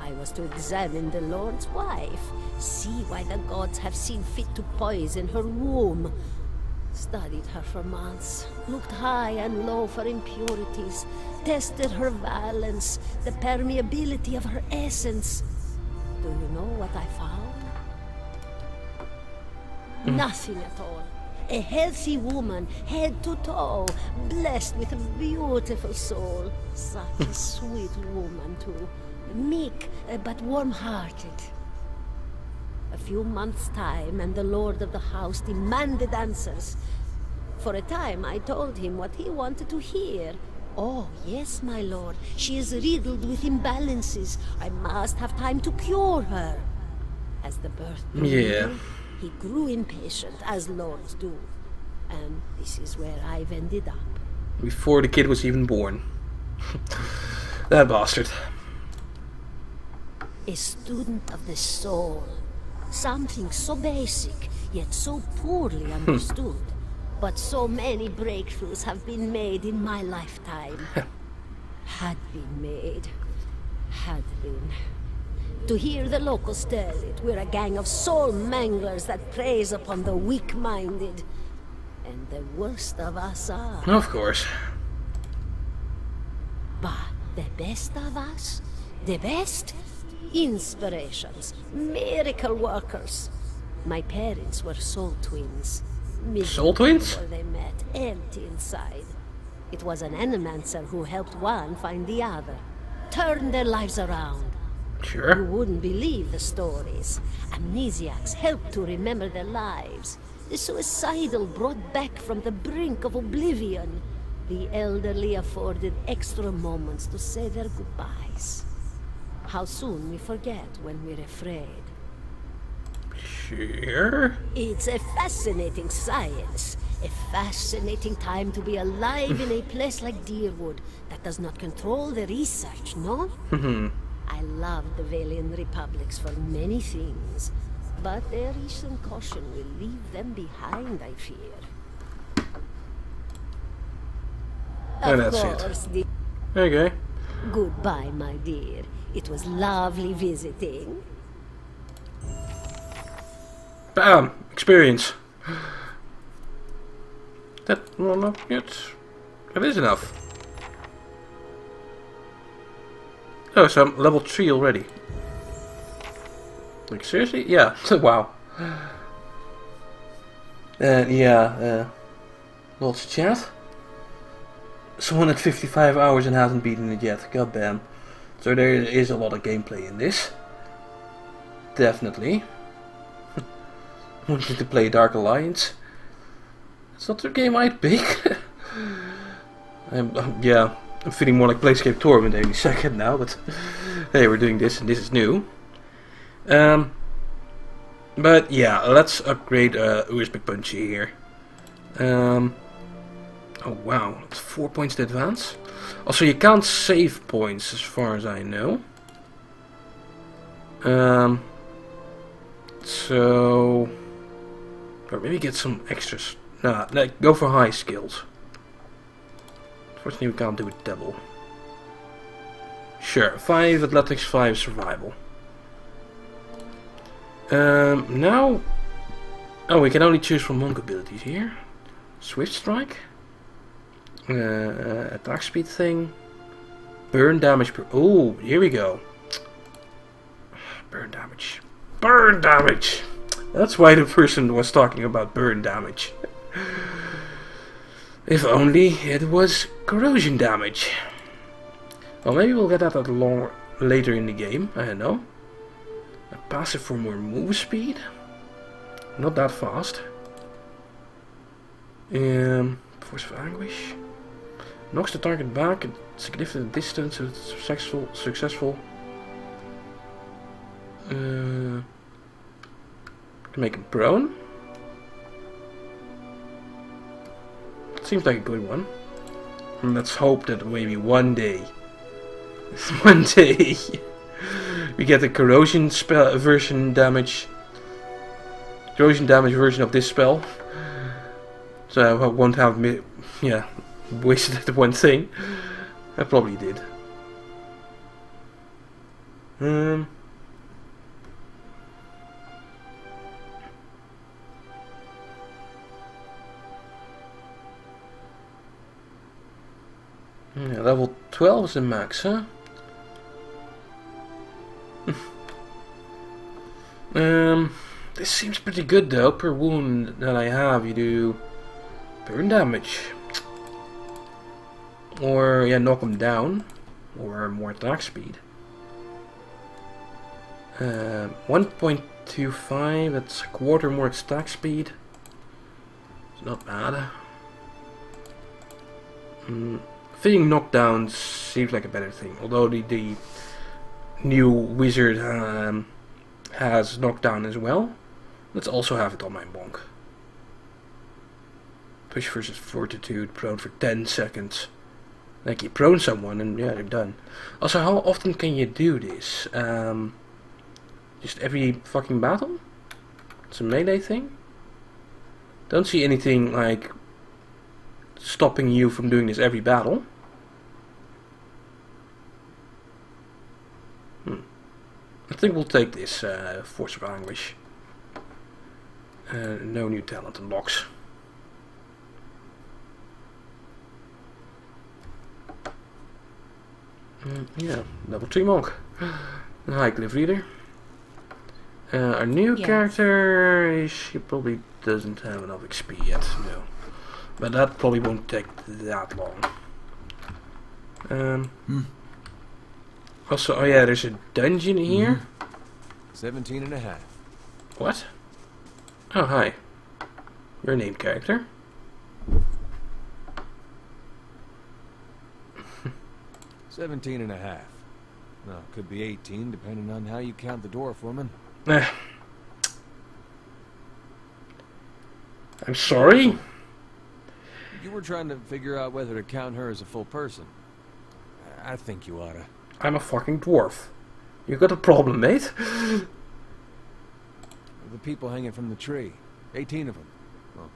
I was to examine the Lord's wife, see why the gods have seen fit to poison her womb. Studied her for months, looked high and low for impurities, tested her valence, the permeability of her essence. Do you know what I found? Nothing at all. A healthy woman, head to toe, blessed with a beautiful soul. Such a sweet woman, too. Meek, but warm-hearted. A few months' time, and the lord of the house demanded answers. For a time, I told him what he wanted to hear. Oh, yes, my lord. She is riddled with imbalances. I must have time to cure her. As the birth Yeah. dwindled, he grew impatient, as lords do. And this is where I've ended up. Before the kid was even born. That bastard. A student of the soul. Something so basic, yet so poorly understood. But so many breakthroughs have been made in my lifetime. Had been made. Had been. To hear the locals tell it, we're a gang of soul manglers that preys upon the weak-minded. And the worst of us are. Of course. But the best of us? The best? Inspirations. Miracle workers. My parents were soul twins. Soul twins? Before they met, empty inside. It was an animancer who helped one find the other. Turned their lives around. Sure. You wouldn't believe the stories. Amnesiacs helped to remember their lives. The suicidal brought back from the brink of oblivion. The elderly afforded extra moments to say their goodbyes. How soon we forget when we're afraid. Sure. It's a fascinating science. A fascinating time to be alive in a place like Deerwood that does not control the research, no? I love the Valian Republics for many things, but their recent caution will leave them behind, I fear. And Of that's it. course, the Okay. goodbye, my dear. It was lovely visiting. Bam! Experience. That, well, no, that is enough. Oh, so I'm level 3 already. Like, seriously? Yeah. Wow. Yeah, lots of chat. Someone at 55 hours and hasn't beaten it yet. God damn. So there is a lot of gameplay in this. Definitely. Wanting to play Dark Alliance. It's not the game I'd pick. Yeah, I'm feeling more like Playscape Torment any second now, but hey, we're doing this and this is new. But yeah, let's upgrade USB Punchy here. Oh wow, that's 4 points to advance. Also, you can't save points as far as I know. So, or maybe get some extras. Nah, go for high skills. Unfortunately, we can't do it double. Sure, 5 athletics, 5 survival. Now, oh, we can only choose from monk abilities here. Swift strike, attack speed thing, burn damage per. Oh, here we go. Burn damage. Burn damage. That's why the person was talking about burn damage. If only it was corrosion damage. Well, maybe we'll get that later in the game. I don't know. A passive for more move speed. Not that fast. Force of Anguish. Knocks the target back a significant distance if it's successful. Can make him prone. Seems like a good one. And let's hope that maybe one day we get the corrosion version damage version of this spell. So I won't have wasted the one thing. I probably did. Yeah, level 12 is the max, huh? This seems pretty good though. Per wound that I have, you do burn damage. Or, yeah, knock them down. Or more attack speed. 1.25, that's a quarter more attack speed. It's not bad. Fitting knockdown seems like a better thing. Although the new wizard has knockdown as well. Let's also have it on my monk. Push versus fortitude, prone for 10 seconds. Like you prone someone and yeah, they're done. Also, how often can you do this? Just every fucking battle? It's a melee thing? Don't see anything like stopping you from doing this every battle. I think we'll take this Force of Anguish. No new talent unlocks. Yeah, level 3 monk. High Cliff Reader. Our new character, she probably doesn't have enough XP yet, no. But that probably won't take that long. Also, oh yeah, there's a dungeon here. 17 and a half. What? Oh, hi. You're a named character. 17 and a half. No, could be 18, depending on how you count the dwarf woman. I'm sorry? You were trying to figure out whether to count her as a full person. I think you oughta. I'm a fucking dwarf. You got a problem, mate? The people hanging from the tree. 18 of them. Well,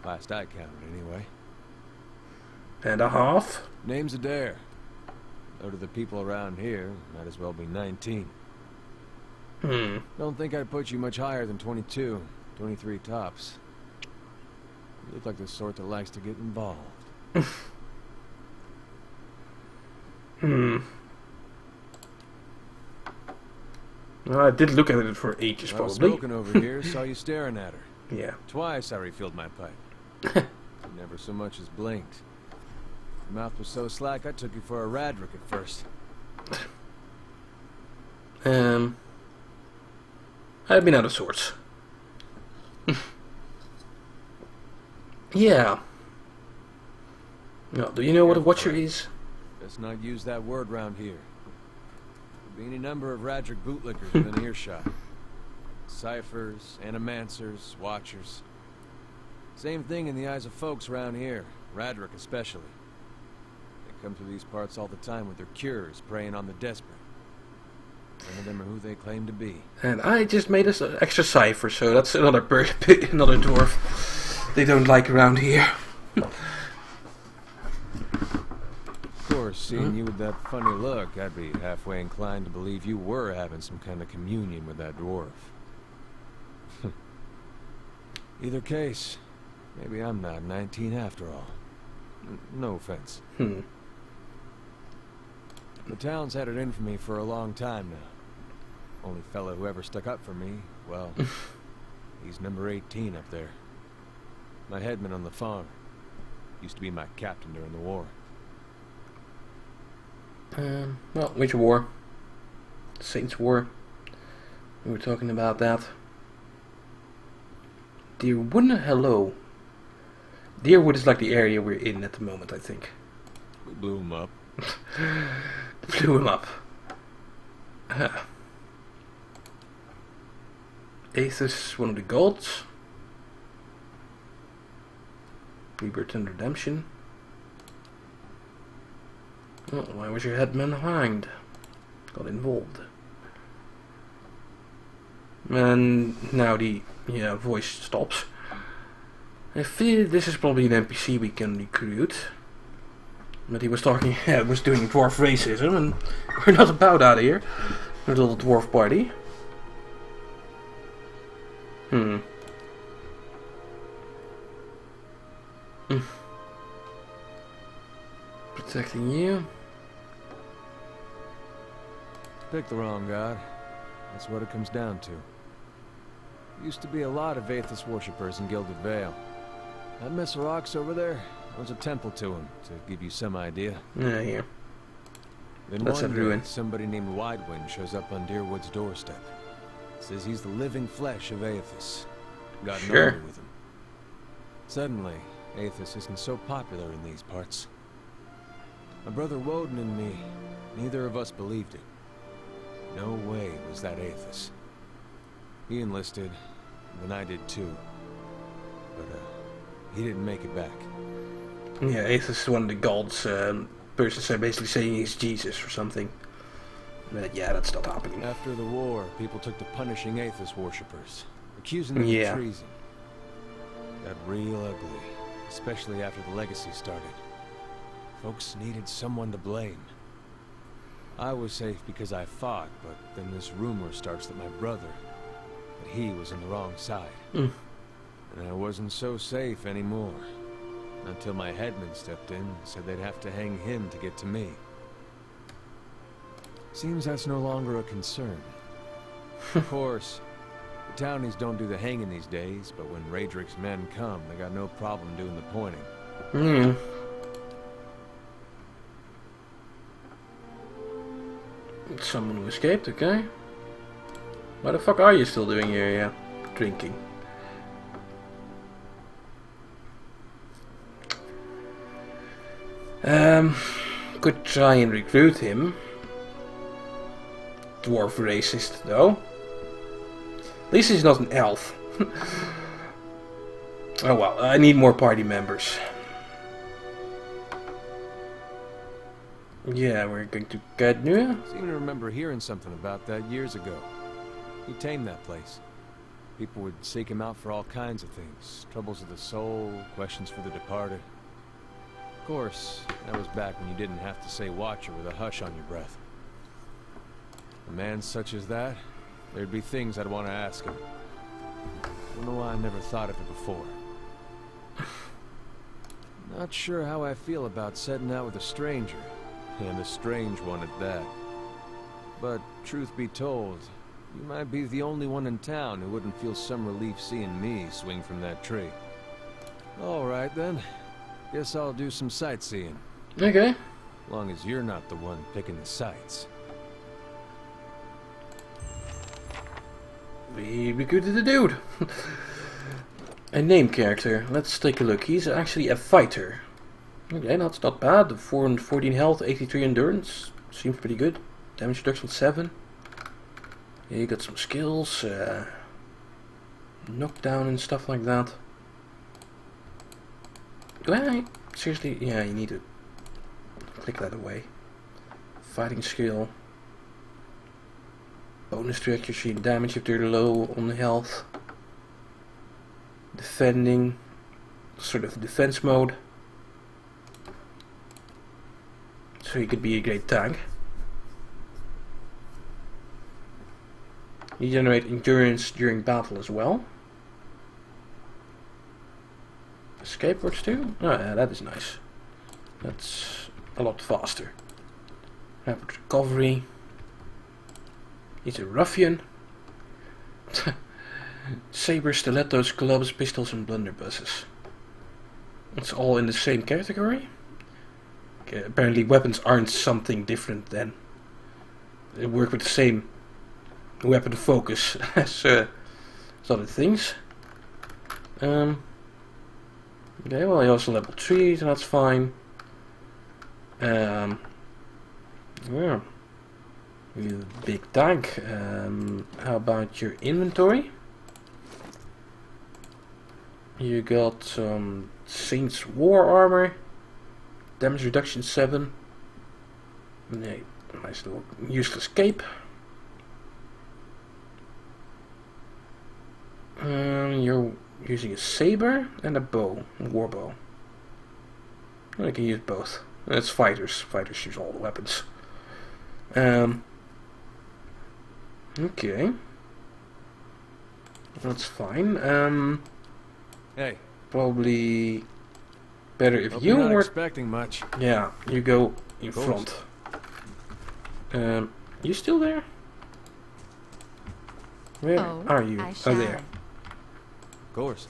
last I counted, anyway. And a half? Name's Adair. Though to the people around here, might as well be 19. Don't think I'd put you much higher than 22, 23 tops. You look like the sort that likes to get involved. Well, I did look at it for ages, I was probably. smoking over here, saw you staring at her. Yeah. Twice I refilled my pipe. You never so much as blinked. Your mouth was so slack I took you for a Radric at first. I've been out of sorts. Yeah. No, do you know what a watcher is? Let's not use that word round here. There'll be any number of Radric bootlickers within earshot. Ciphers, animancers, watchers. Same thing in the eyes of folks around here, Radric especially. They come through these parts all the time with their cures, preying on the desperate. None of them are who they claim to be. And I just made an extra cipher, so that's another another dwarf they don't like around here. Of course, seeing you with that funny look, I'd be halfway inclined to believe you were having some kind of communion with that dwarf. Either case, maybe I'm not 19 after all. No offense. The town's had it in for me for a long time now. Only fellow who ever stuck up for me, well, he's number 18 up there. My headman on the farm. Used to be my captain during the war. Well, which war? Saints War. We were talking about that. Deerwood, hello. Deerwood is like the area we're in at the moment, I think. We blew him up. Blew him up. Aethys, one of the gods. Rebirth and Redemption. Oh, why was your headman hanged? Got involved. And now the voice stops. I feel this is probably an NPC we can recruit. But he was talking, was doing dwarf racism, and we're not about that here. We're a little dwarf party. Protecting you. Pick the wrong god. That's what it comes down to. Used to be a lot of Aethys worshippers in Gilded Vale. That Miss Rocks over there was a temple to him, to give you some idea. Yeah, here. Then That's one a day, ruin. somebody named Widewind shows up on Deerwood's doorstep. Says he's the living flesh of Aethys. Got an army with him. Suddenly, Aethys isn't so popular in these parts. My brother Woden and me, neither of us believed it. No way was that Aethys. He enlisted, and then I did too. But, he didn't make it back. Yeah, Aethys is one of the gods. Persons are basically saying he's Jesus or something. But yeah, that's not happening. After the war, people took to punishing Aethys worshippers, accusing them Yeah. of treason. Got real ugly, especially after the legacy started. Folks needed someone to blame. I was safe because I fought, but then this rumor starts that my brother, that he was on the wrong side. And I wasn't so safe anymore. Until my headman stepped in and said they'd have to hang him to get to me. Seems that's no longer a concern. Of course, the townies don't do the hanging these days, but when Radric's men come, they got no problem doing the pointing. Someone who escaped, okay. What the fuck are you still doing here? Yeah, drinking. Could try and recruit him. Dwarf racist, though. At least he's not an elf. Oh well, I need more party members. Yeah, we're going to Cadnua. Seem to remember hearing something about that years ago. He tamed that place. People would seek him out for all kinds of things. Troubles of the soul, questions for the departed. Of course, that was back when you didn't have to say watcher with a hush on your breath. A man such as that, there'd be things I'd want to ask him. Don't know why I never thought of it before. Not sure how I feel about setting out with a stranger, and a strange one at that. But truth be told, you might be the only one in town who wouldn't feel some relief seeing me swing from that tree. Alright then, guess I'll do some sightseeing. Okay. As long as you're not the one picking the sights. We recruited the dude. A name character. Let's take a look. He's actually a fighter. Okay, that's not bad. 414 health, 83 endurance. Seems pretty good. Damage reduction 7. Yeah, you got some skills. Knockdown and stuff like that. Do I seriously? Yeah, you need to click that away. Fighting skill. Bonus to accuracy and damage if they're low on the health. Defending. Sort of defense mode. So he could be a great tank. You generate endurance during battle as well. Escape works too? Oh yeah, that is nice. That's a lot faster. Rapid recovery. He's a ruffian. Sabers, stilettos, clubs, pistols and blunderbusses. It's all in the same category? Okay, apparently weapons aren't something different then. They work with the same weapon focus as other things. Okay, well, he also level 3, so that's fine. Yeah. You big tank. How about your inventory? You got some Saint's War armor. Damage reduction 7. Nee, nice little useless cape. You're using a saber and a bow, a war bow. I can use both. It's fighters. Fighters use all the weapons. Okay. That's fine. Hey. Probably better if Hope you you're not were... expecting much. Yeah, you go in Of front. You still there? Where Oh, are you? I Oh, shall. there. Of course.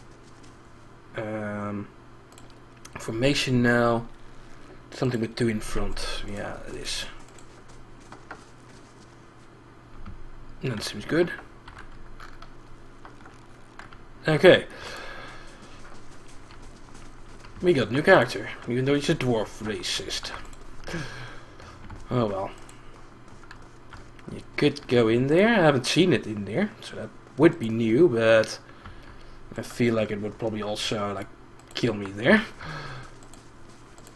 Formation now. Something with 2 in front. Yeah, it is. That seems good. Okay. We got a new character, even though he's a dwarf racist. Oh well. You could go in there. I haven't seen it in there, so that would be new, but I feel like it would probably also like kill me there.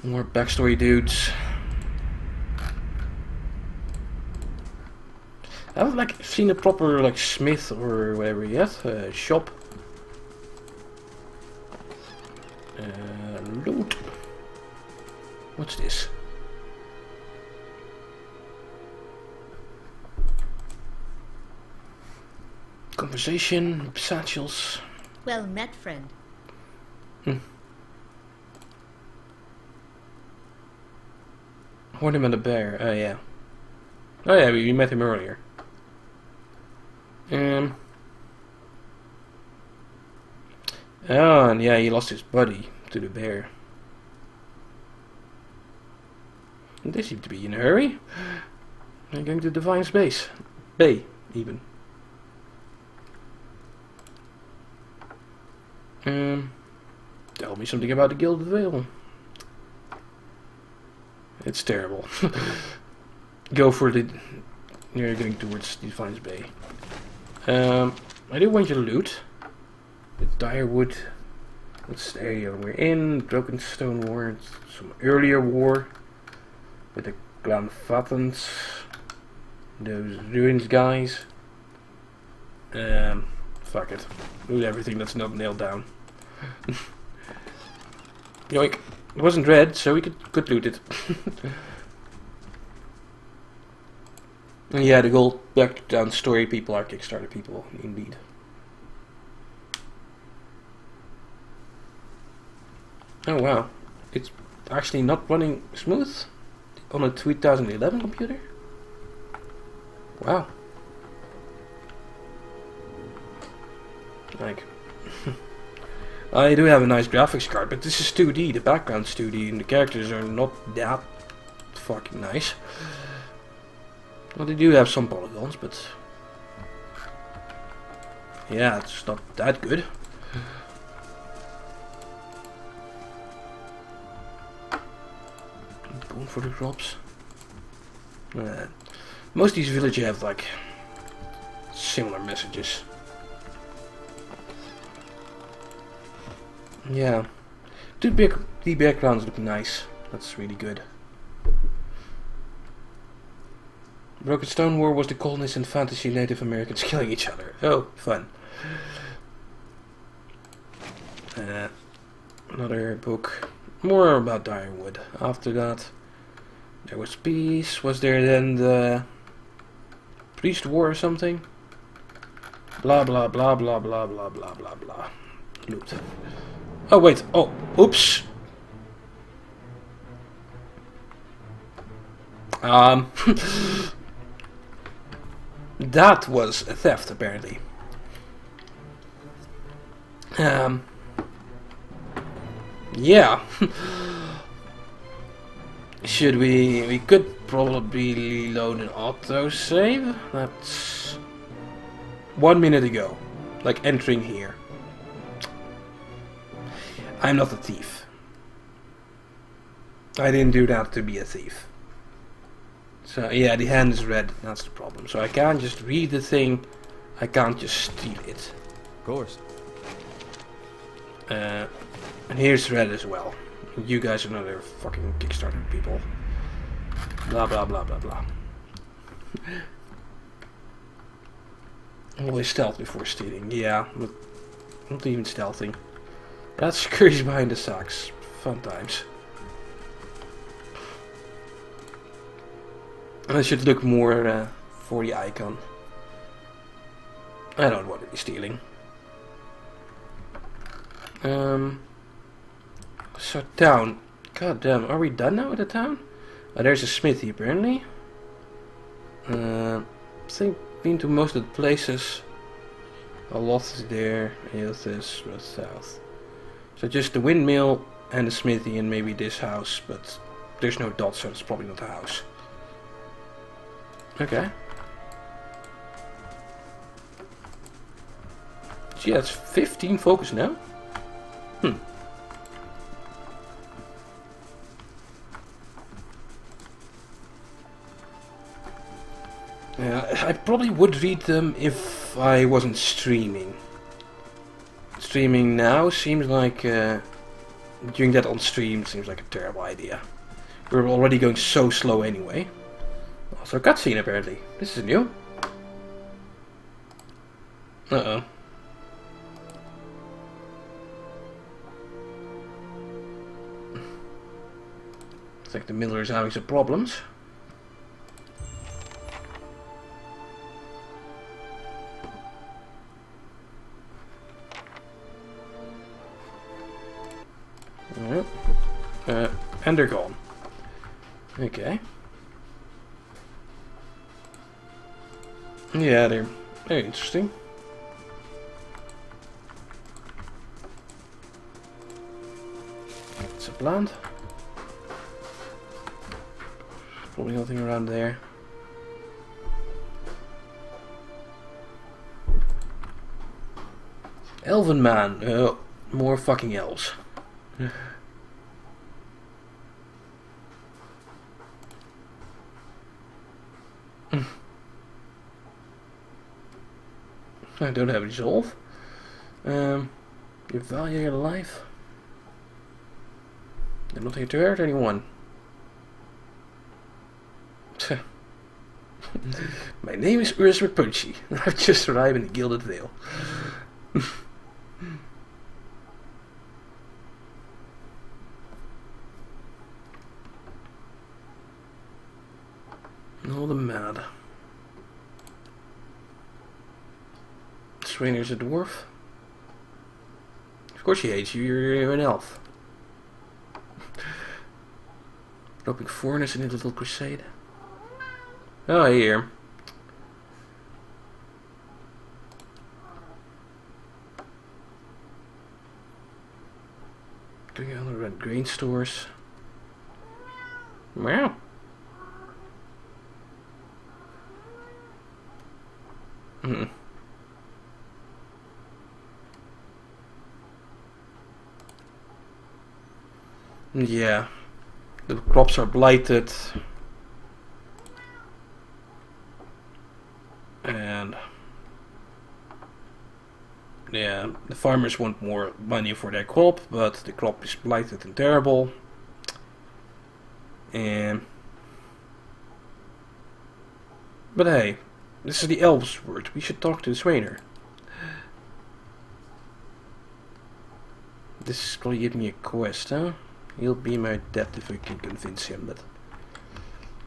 More backstory dudes. I haven't like seen a proper like smith or whatever yet. Shop. Loot. What's this? Conversation, satchels. Well met, friend. Hornham and the bear. Oh yeah. Oh yeah, we met him earlier. Oh, and yeah, he lost his buddy to the bear. They seem to be in a hurry. I'm going to Divine Space. Bay, even. Tell me something about the Gilded Veil. It's terrible. Go for the... You're going towards Divine Bay. I do want you to loot. The Direwood. That's the area we're in. Broken Stone War. Some earlier war. With the Glanfatans. Those ruins guys. Fuck it. Loot everything that's not nailed down. Yoink. It wasn't red, so we could loot it. And yeah, the gold background story people are Kickstarter people, indeed. Oh wow. It's actually not running smooth on a 2011 computer? Wow. Like, I do have a nice graphics card, but this is 2D, the background's 2D, and the characters are not that fucking nice. Well, they do have some polygons, but... yeah, it's not that good. Boom for the crops. Most of these villages have, like, similar messages. Yeah. The backgrounds look nice. That's really good. Broken Stone War was the colonists and fantasy Native Americans killing each other. Oh, fun. Another book. More about Direwood. After that, there was peace. Was there then the Priest War or something? Blah blah blah blah blah blah blah blah blah. Loot. Oh wait. Oh, oops. That was a theft, apparently. Yeah. Should we could probably load an autosave. That's 1 minute ago. Like entering here. I'm not a thief. I didn't do that to be a thief. So yeah, the hand is red, that's the problem. So I can't just read the thing, I can't just steal it. Of course. And here's red as well. You guys are another fucking Kickstarter people. Blah blah blah blah blah. Always stealth before stealing, yeah, but not even stealthing. That's scurries behind the sacks. Fun times. And I should look more for the icon. I don't want to be stealing. So town. God damn, are we done now with the town? Oh, there's a smithy apparently. I think been to most of the places. A lot is there. Aethys, south. So just the windmill and the smithy and maybe this house, but there's no dot, so it's probably not a house. Okay. Gee, that's 15 focus now? Yeah, I probably would read them if I wasn't streaming. Streaming now seems like... doing that on stream seems like a terrible idea. We're already going so slow anyway. Also, cutscene apparently. This is new. Uh-oh. Looks like the miller is having some problems. And they're gone. Okay. Yeah, they're very interesting. It's a plant. Probably nothing around there. Elven man. More fucking elves. I don't have resolve. You value your life. I'm not here to hurt anyone. My name is Urs Rapunchi. I've just arrived in the Gilded Vale. All the mad. Swainer's a dwarf. Of course he hates you, you're an elf. Roping foreigners in a little crusade. Oh, here. Doing it on the red grain stores. Meow. Yeah, the crops are blighted, and yeah, the farmers want more money for their crop, but the crop is blighted and terrible. But hey, this is the elves' word. We should talk to the Swainer. This is going to give me a quest, huh? He'll be my debt if I can convince him, but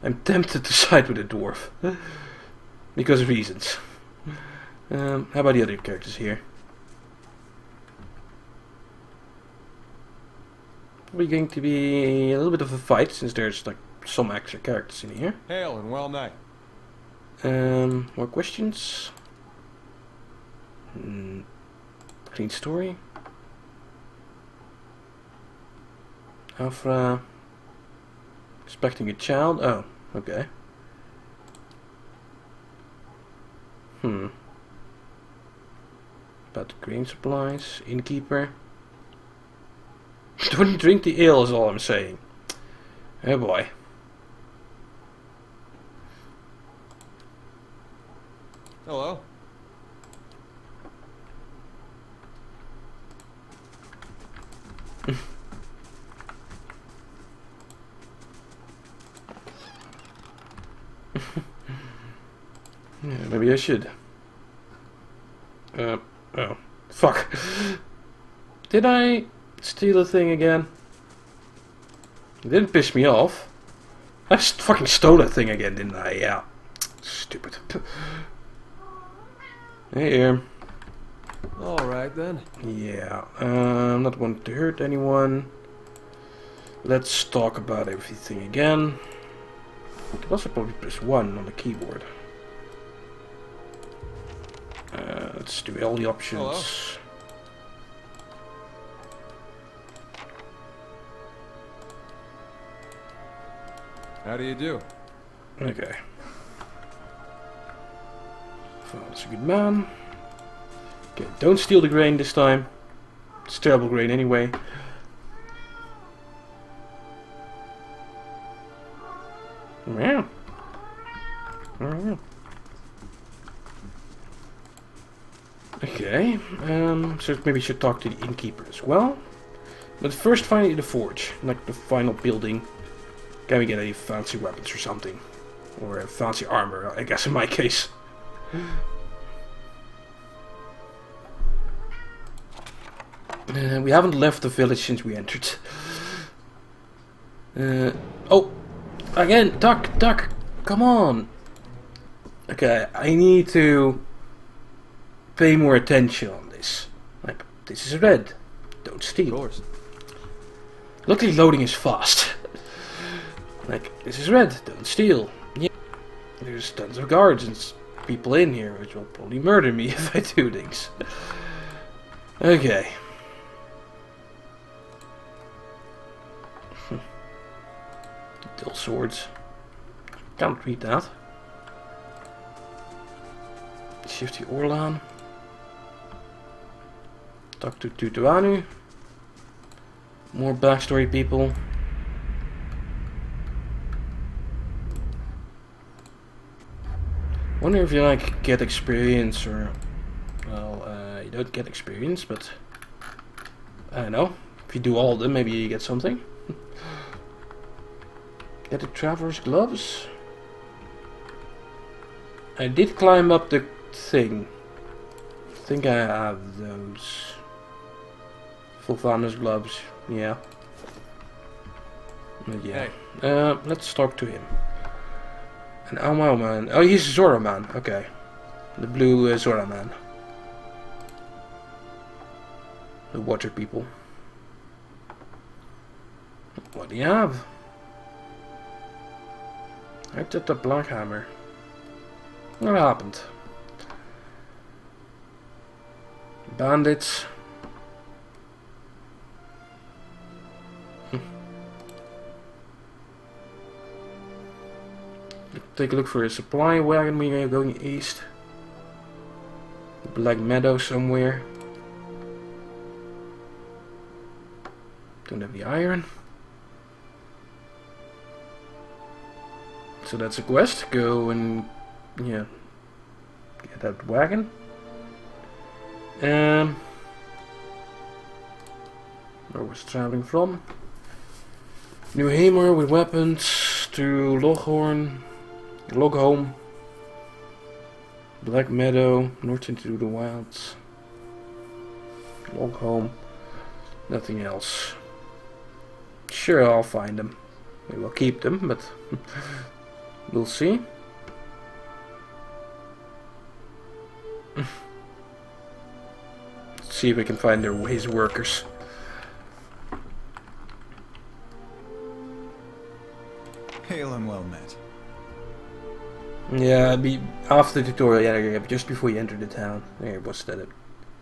I'm tempted to side with a dwarf. Because of reasons. How about the other characters here? Probably going to be a little bit of a fight, since there's like some extra characters in here. Hail and well met. More questions? Clean story. Afra expecting a child. Oh, okay. About the grain supplies, innkeeper. Don't drink the ale is all I'm saying. Oh boy. Hello. Yeah, maybe I should. Oh. Fuck. Did I steal the thing again? It didn't piss me off. I fucking stole that thing again, didn't I? Yeah. Stupid. Hey, here. Alright then. Yeah, I'm not wanting to hurt anyone. Let's talk about everything again. I could also probably press 1 on the keyboard. Let's do all the options. Hello. How do you do? Okay. Father's a good man. Okay, don't steal the grain this time. It's terrible grain anyway. Yeah. Okay, so maybe we should talk to the innkeeper as well. But first, finally, the forge, like the final building. Can we get any fancy weapons or something? Or fancy armor, I guess in my case. We haven't left the village since we entered. Oh! Again! Duck! Come on! Okay, I need to pay more attention on this. Like, this is red. Don't steal. Of course. Luckily loading is fast. Like, this is red. Don't steal. Yeah. There's tons of guards and people in here which will probably murder me if I do things. Okay. Dull swords. Can't read that. Shift the Orlan. Talk to Tutuanu. More backstory people. Wonder if you like get experience or, well, you don't get experience, but I don't know. If you do all of them, maybe you get something. Get the traveler's gloves. I did climb up the thing. I think I have those. Fulvanus gloves, yeah. But yeah. Hey. Let's talk to him. An Almao man. Oh, he's Zora man. Okay. The blue Zora man. The water people. What do you have? I did the black hammer. What happened? Bandits. Take a look for a supply wagon. We are going east. Black meadow somewhere. Don't have the iron. So that's a quest. Go and yeah, get that wagon. Where was traveling from? New Hamer with weapons to Loghorn. Loghome, Black Meadow, north into the wilds, Loghome, nothing else. Sure, I'll find them. Maybe I'll keep them, but we'll see. Let's see if we can find his workers. Hail and well met. Yeah, be after the tutorial area, just before you enter the town. There was that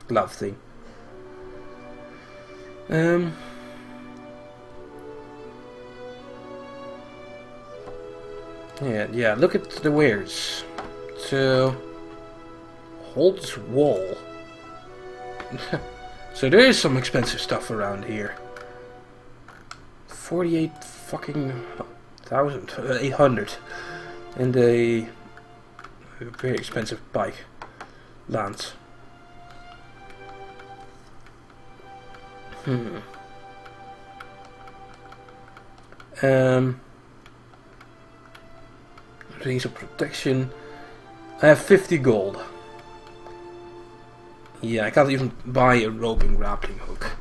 glove thing. Yeah, look at the wares. So Holt's Wall. So there is some expensive stuff around here. 48 fucking thousand, 800. And a very expensive bike. Lance. Rings of protection. I have 50 gold. Yeah, I can't even buy a rope and grappling hook.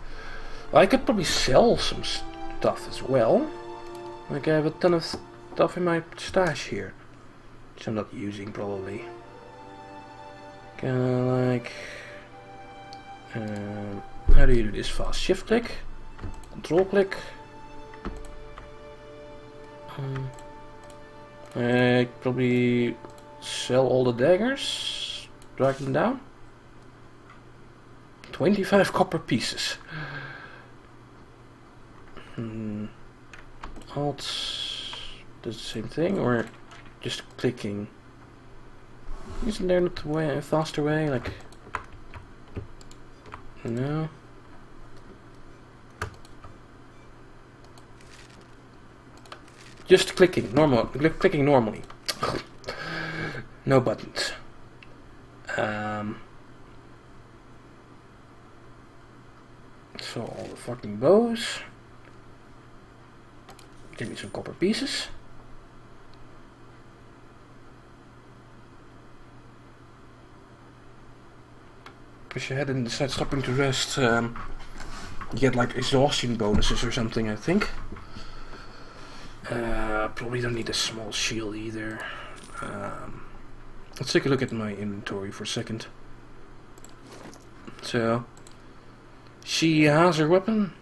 Well, I could probably sell some stuff as well. Like I have a ton of stuff in my stash here, which I'm not using probably. Kinda like... how do you do this fast? Shift click? Control click? I probably sell all the daggers, drag them down. 25 copper pieces. Alt does the same thing, or just clicking? Isn't there not a faster way? Like, no. Just clicking, clicking normally. No buttons. So all the fucking bows. Give me some copper pieces. Push your head and decide stopping to rest. You get like exhaustion bonuses or something, I think. Probably don't need a small shield either. Let's take a look at my inventory for a second. So, she has her weapon.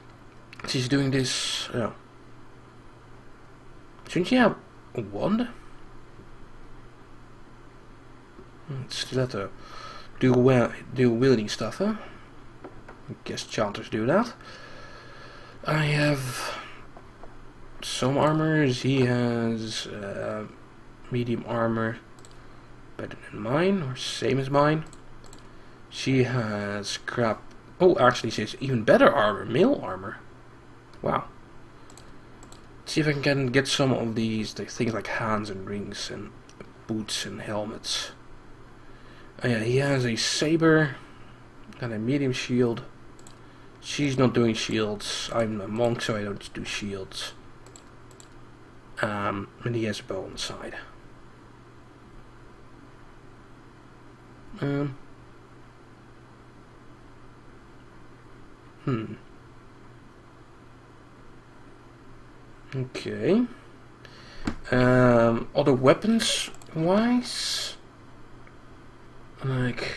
She's doing this. Oh. Shouldn't she have a wand? Stiletto. Dual wielding stuff, huh? I guess chanters do that. I have some armors. He has medium armor, better than mine, or same as mine. She has crap Oh, actually, she has even better armor, mail armor. Wow. Let's see if I can get some of these things like hands and rings and boots and helmets. Oh yeah, he has a saber and a medium shield. She's not doing shields. I'm a monk, so I don't do shields. And he has a bow on the side. Okay. Other weapons wise, like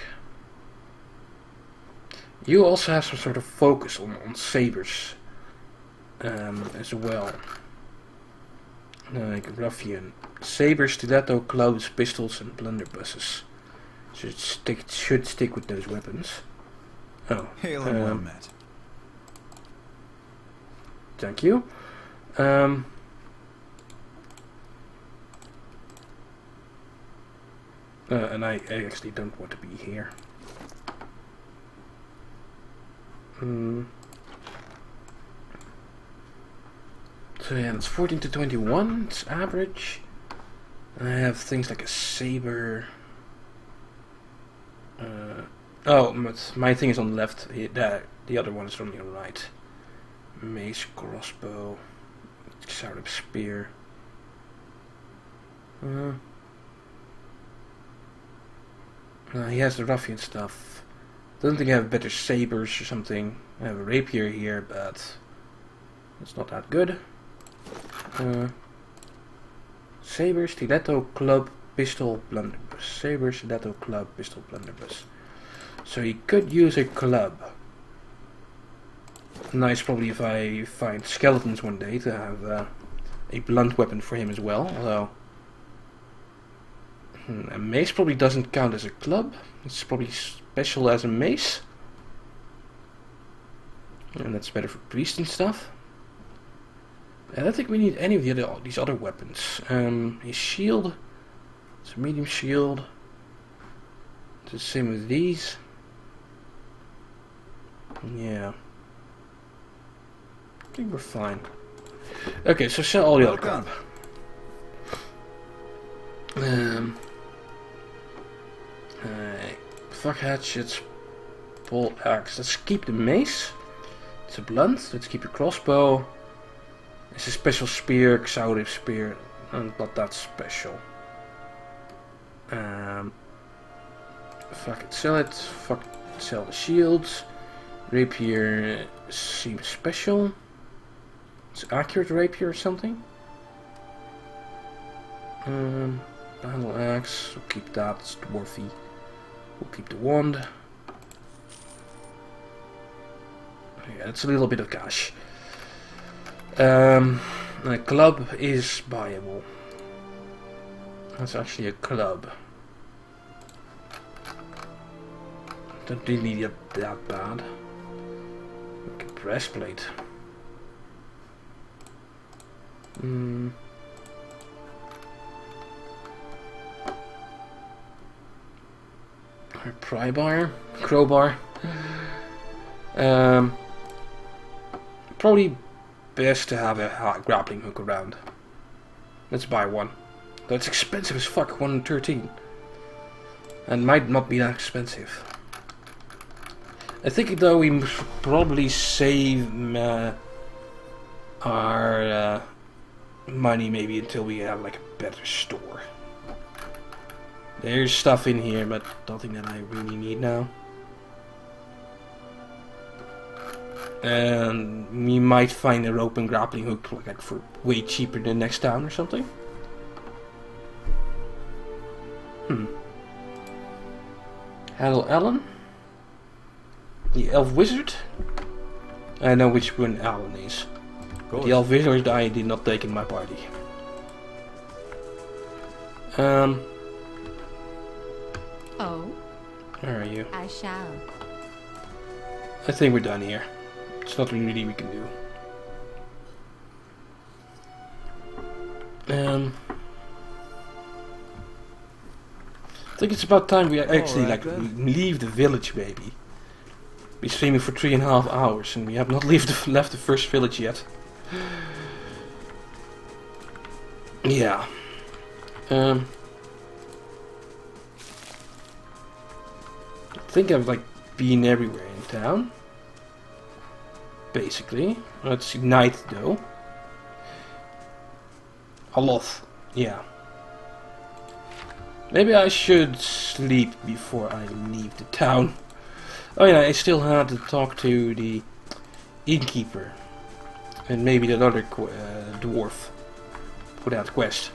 you also have some sort of focus on sabers as well. Like ruffian, sabers, stiletto, clubs, pistols, and blunderbusses. Should stick with those weapons. Oh, Hail and well met. Thank you. And I actually don't want to be here. So yeah, it's 14 to 21. It's average. I have things like a saber. Oh, but my thing is on the left. The other one is on the right. Mace, crossbow, sort of spear. He has the ruffian stuff. Don't think I have better sabers or something. I have a rapier here, but it's not that good. Saber, stiletto, club, pistol, blunderbuss. Saber, stiletto, club, pistol, blunderbuss. So he could use a club. Nice probably if I find skeletons one day to have a blunt weapon for him as well. Although a mace probably doesn't count as a club. It's probably special as a mace. And that's better for priests and stuff. I don't think we need any of these other weapons. His shield. It's a medium shield. It's the same with these. Yeah. I think we're fine. Okay, so sell all the other crap. Fuck hatchets. Pole axe. Let's keep the mace. It's a blunt. Let's keep the crossbow. It's a special spear, Xaudiv spear, but that's special. Fuck it, sell it. Fuck, sell the shields. Rapier seems special. It's accurate rapier or something. Battle axe. We'll keep that. It's dwarfy. We'll keep the wand. Yeah, it's a little bit of cash. A club is buyable. That's actually a club. Don't really need it that bad. Like a breastplate. A prybar, crowbar. Probably best to have a grappling hook around. Let's buy one. That's expensive as fuck, 113. And might not be that expensive. I think though we must probably save our money maybe until we have like a better store. There's stuff in here, but nothing that I really need now. And we might find a rope and grappling hook like for way cheaper than next town or something. Hello, Alan. The elf wizard. I know which one Alan is. The elf wizard I did not take in my party. Oh, Where are you? I shall. I think we're done here. There's nothing really we can do. I think it's about time we actually Alright, leave the village, maybe. Been streaming for 3.5 hours and we have not left the first village yet. Yeah. I think I've like been everywhere in town. Basically. It's night though. A lot. Yeah. Maybe I should sleep before I leave the town. Oh yeah, I still had to talk to the innkeeper. And maybe that other dwarf for that quest.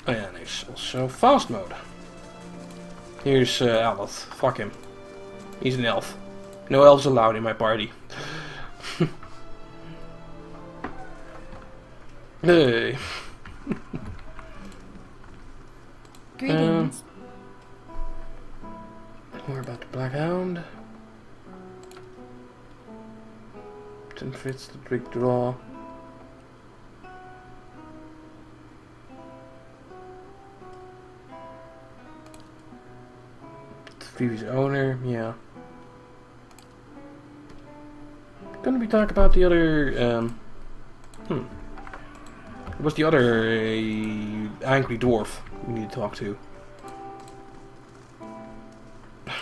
Oh yeah, there's also fast mode. Here's Aloth. Fuck him. He's an elf. No elves allowed in my party. Hey. Greetings. More about the Black Hound. 10 fits the big draw. The previous owner, yeah. Gonna be talking about the other. It was the other angry dwarf we need to talk to.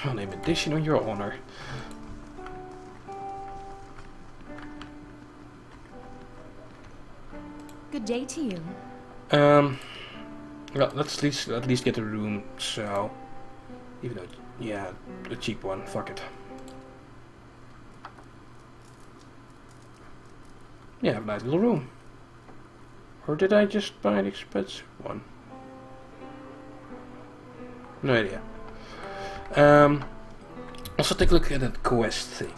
I'll name addition on your honor. Good day to you. Well, let's at least get a room. So, even though, yeah, a cheap one. Fuck it. Yeah, a nice little room. Or did I just buy an expensive one? No idea. Also take a look at that quest thing.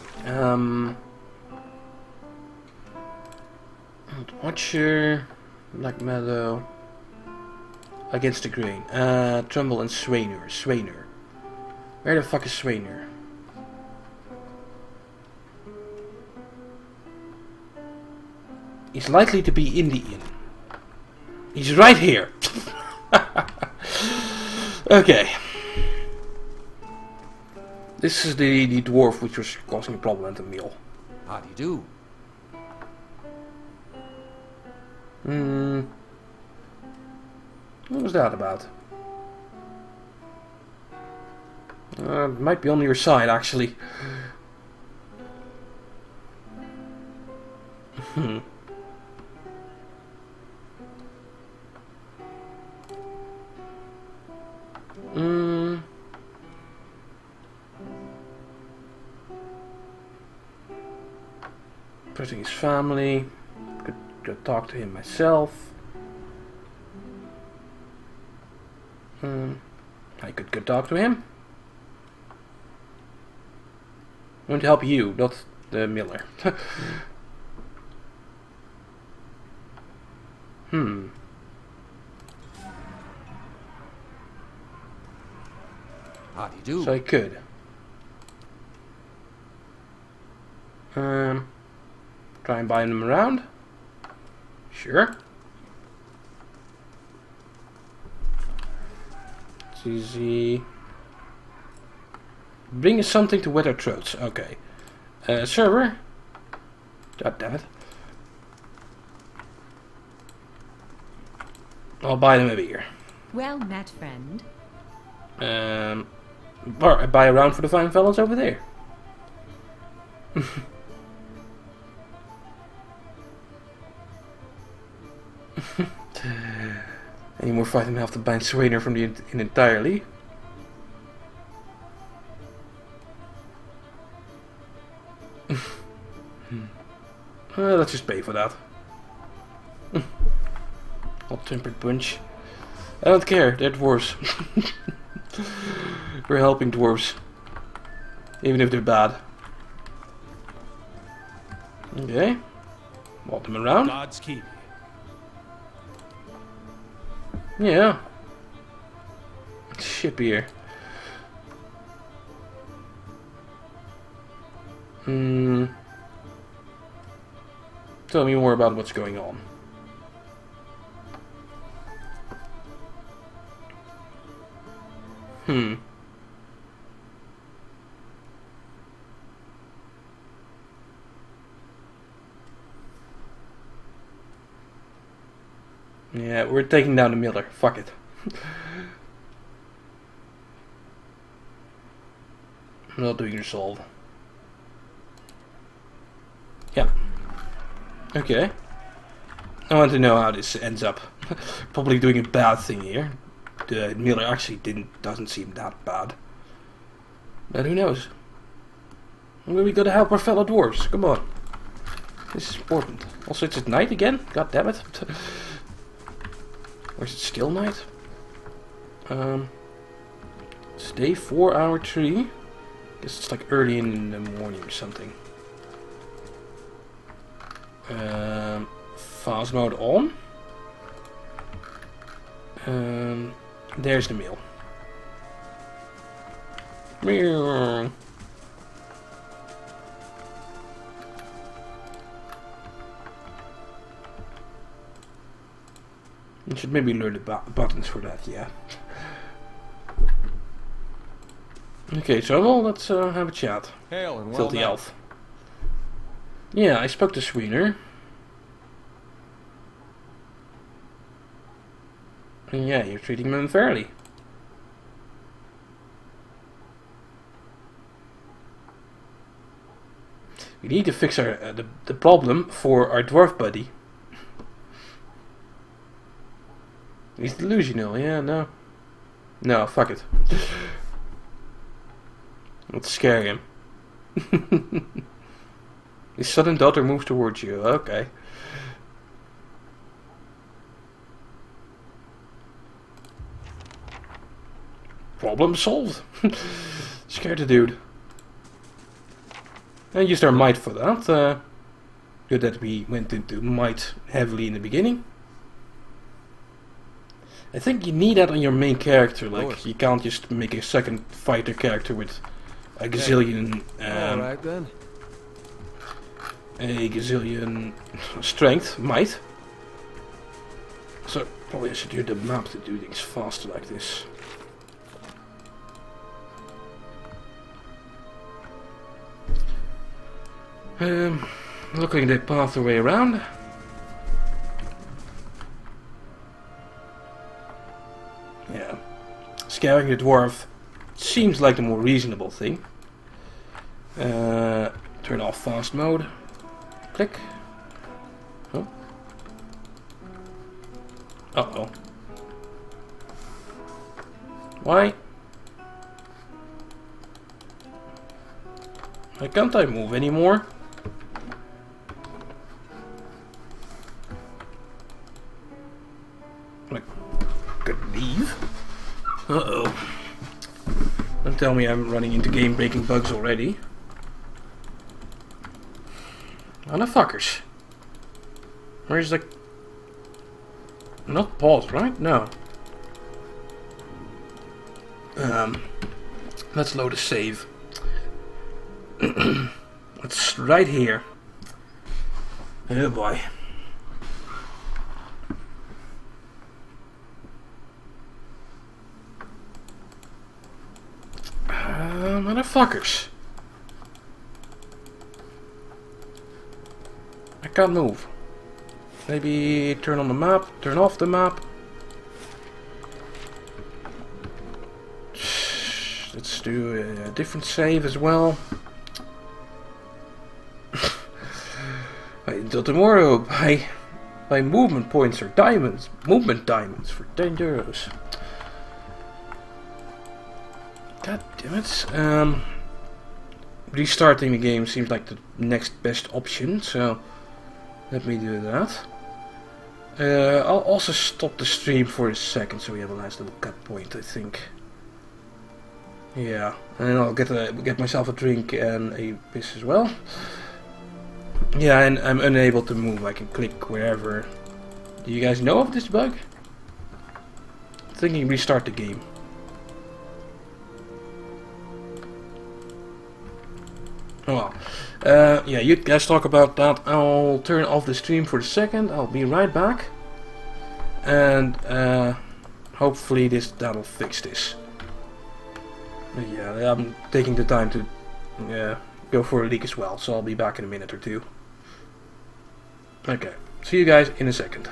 Watcher, Black Meadow, Against the Grain. Trumbull and Swainer. Where the fuck is Swainer? He's likely to be in the inn. He's right here. Okay. This is the dwarf which was causing a problem at the meal. How do you do? What was that about? It might be on your side, actually. Pressing his family. Could talk to him myself. I could go talk to him. I want to help you, not the miller. How do you do? So I could. Try and buy them around. Sure. It's easy. Bring us something to wet our throats. Okay. Server. God damn it. I'll buy them a beer. Well met, friend. Or buy a round for the fine fellas over there. Any more fighting have to ban Swainer from the inn entirely? Let's just pay for that. Hot-tempered bunch. I don't care, they're dwarves. We're helping dwarves. Even if they're bad. Okay. Walk them around. God's keep. Yeah. Ship here. Tell me more about what's going on. Yeah, we're taking down the miller. Fuck it. I'm not doing resolve. Yeah. Okay. I want to know how this ends up. Probably doing a bad thing here. The miller actually doesn't seem that bad. But who knows? Well, we gotta help our fellow dwarves. Come on. This is important. Also, it's at night again. God damn it. Or is it still night? It's day 4, hour 3. Guess it's like early in the morning or something. Fast mode on. There's the meal. Meow. You should maybe learn the buttons for that, yeah. Okay, so well, let's have a chat. Hail and well Filthy met. elf. Yeah, I spoke to Sweener. And yeah, you're treating him unfairly. We need to fix our the problem for our dwarf buddy. He's delusional, yeah, no. No, fuck it. Let's scare him. His son and daughter moves towards you, okay. Problem solved. Scared the dude. And used our might for that. Good that we went into might heavily in the beginning. I think you need that on your main character. Like, you can't just make a second fighter character with a gazillion Alright then. a gazillion strength, might. So probably I should use the map to do things faster like this. Looking at the path the way around. Yeah. Scaring the dwarf seems like the more reasonable thing. Turn off fast mode. Click. Oh. Uh-oh. Why? Why can't I move anymore? I could leave? Uh-oh. Don't tell me I'm running into game-breaking bugs already. Motherfuckers. Where's the... Not pause, right? No. Let's load a save. It's right here. Oh boy. Motherfuckers. I can't move. Maybe turn on the map, turn off the map. Let's do a different save as well. Wait until tomorrow. Buy movement points or diamonds. Movement diamonds for 10 euros. God damn it. Restarting the game seems like the next best option, so let me do that. I'll also stop the stream for a second so we have a nice little cut point, I think. Yeah, and I'll get myself a drink and a piss as well. Yeah, and I'm unable to move. I can click wherever. Do you guys know of this bug? I'm thinking restart the game. Oh well. Yeah, you guys talk about that. I'll turn off the stream for a second. I'll be right back. And hopefully that'll fix this. Yeah, I'm taking the time to go for a leak as well, so I'll be back in a minute or two. Okay, see you guys in a second.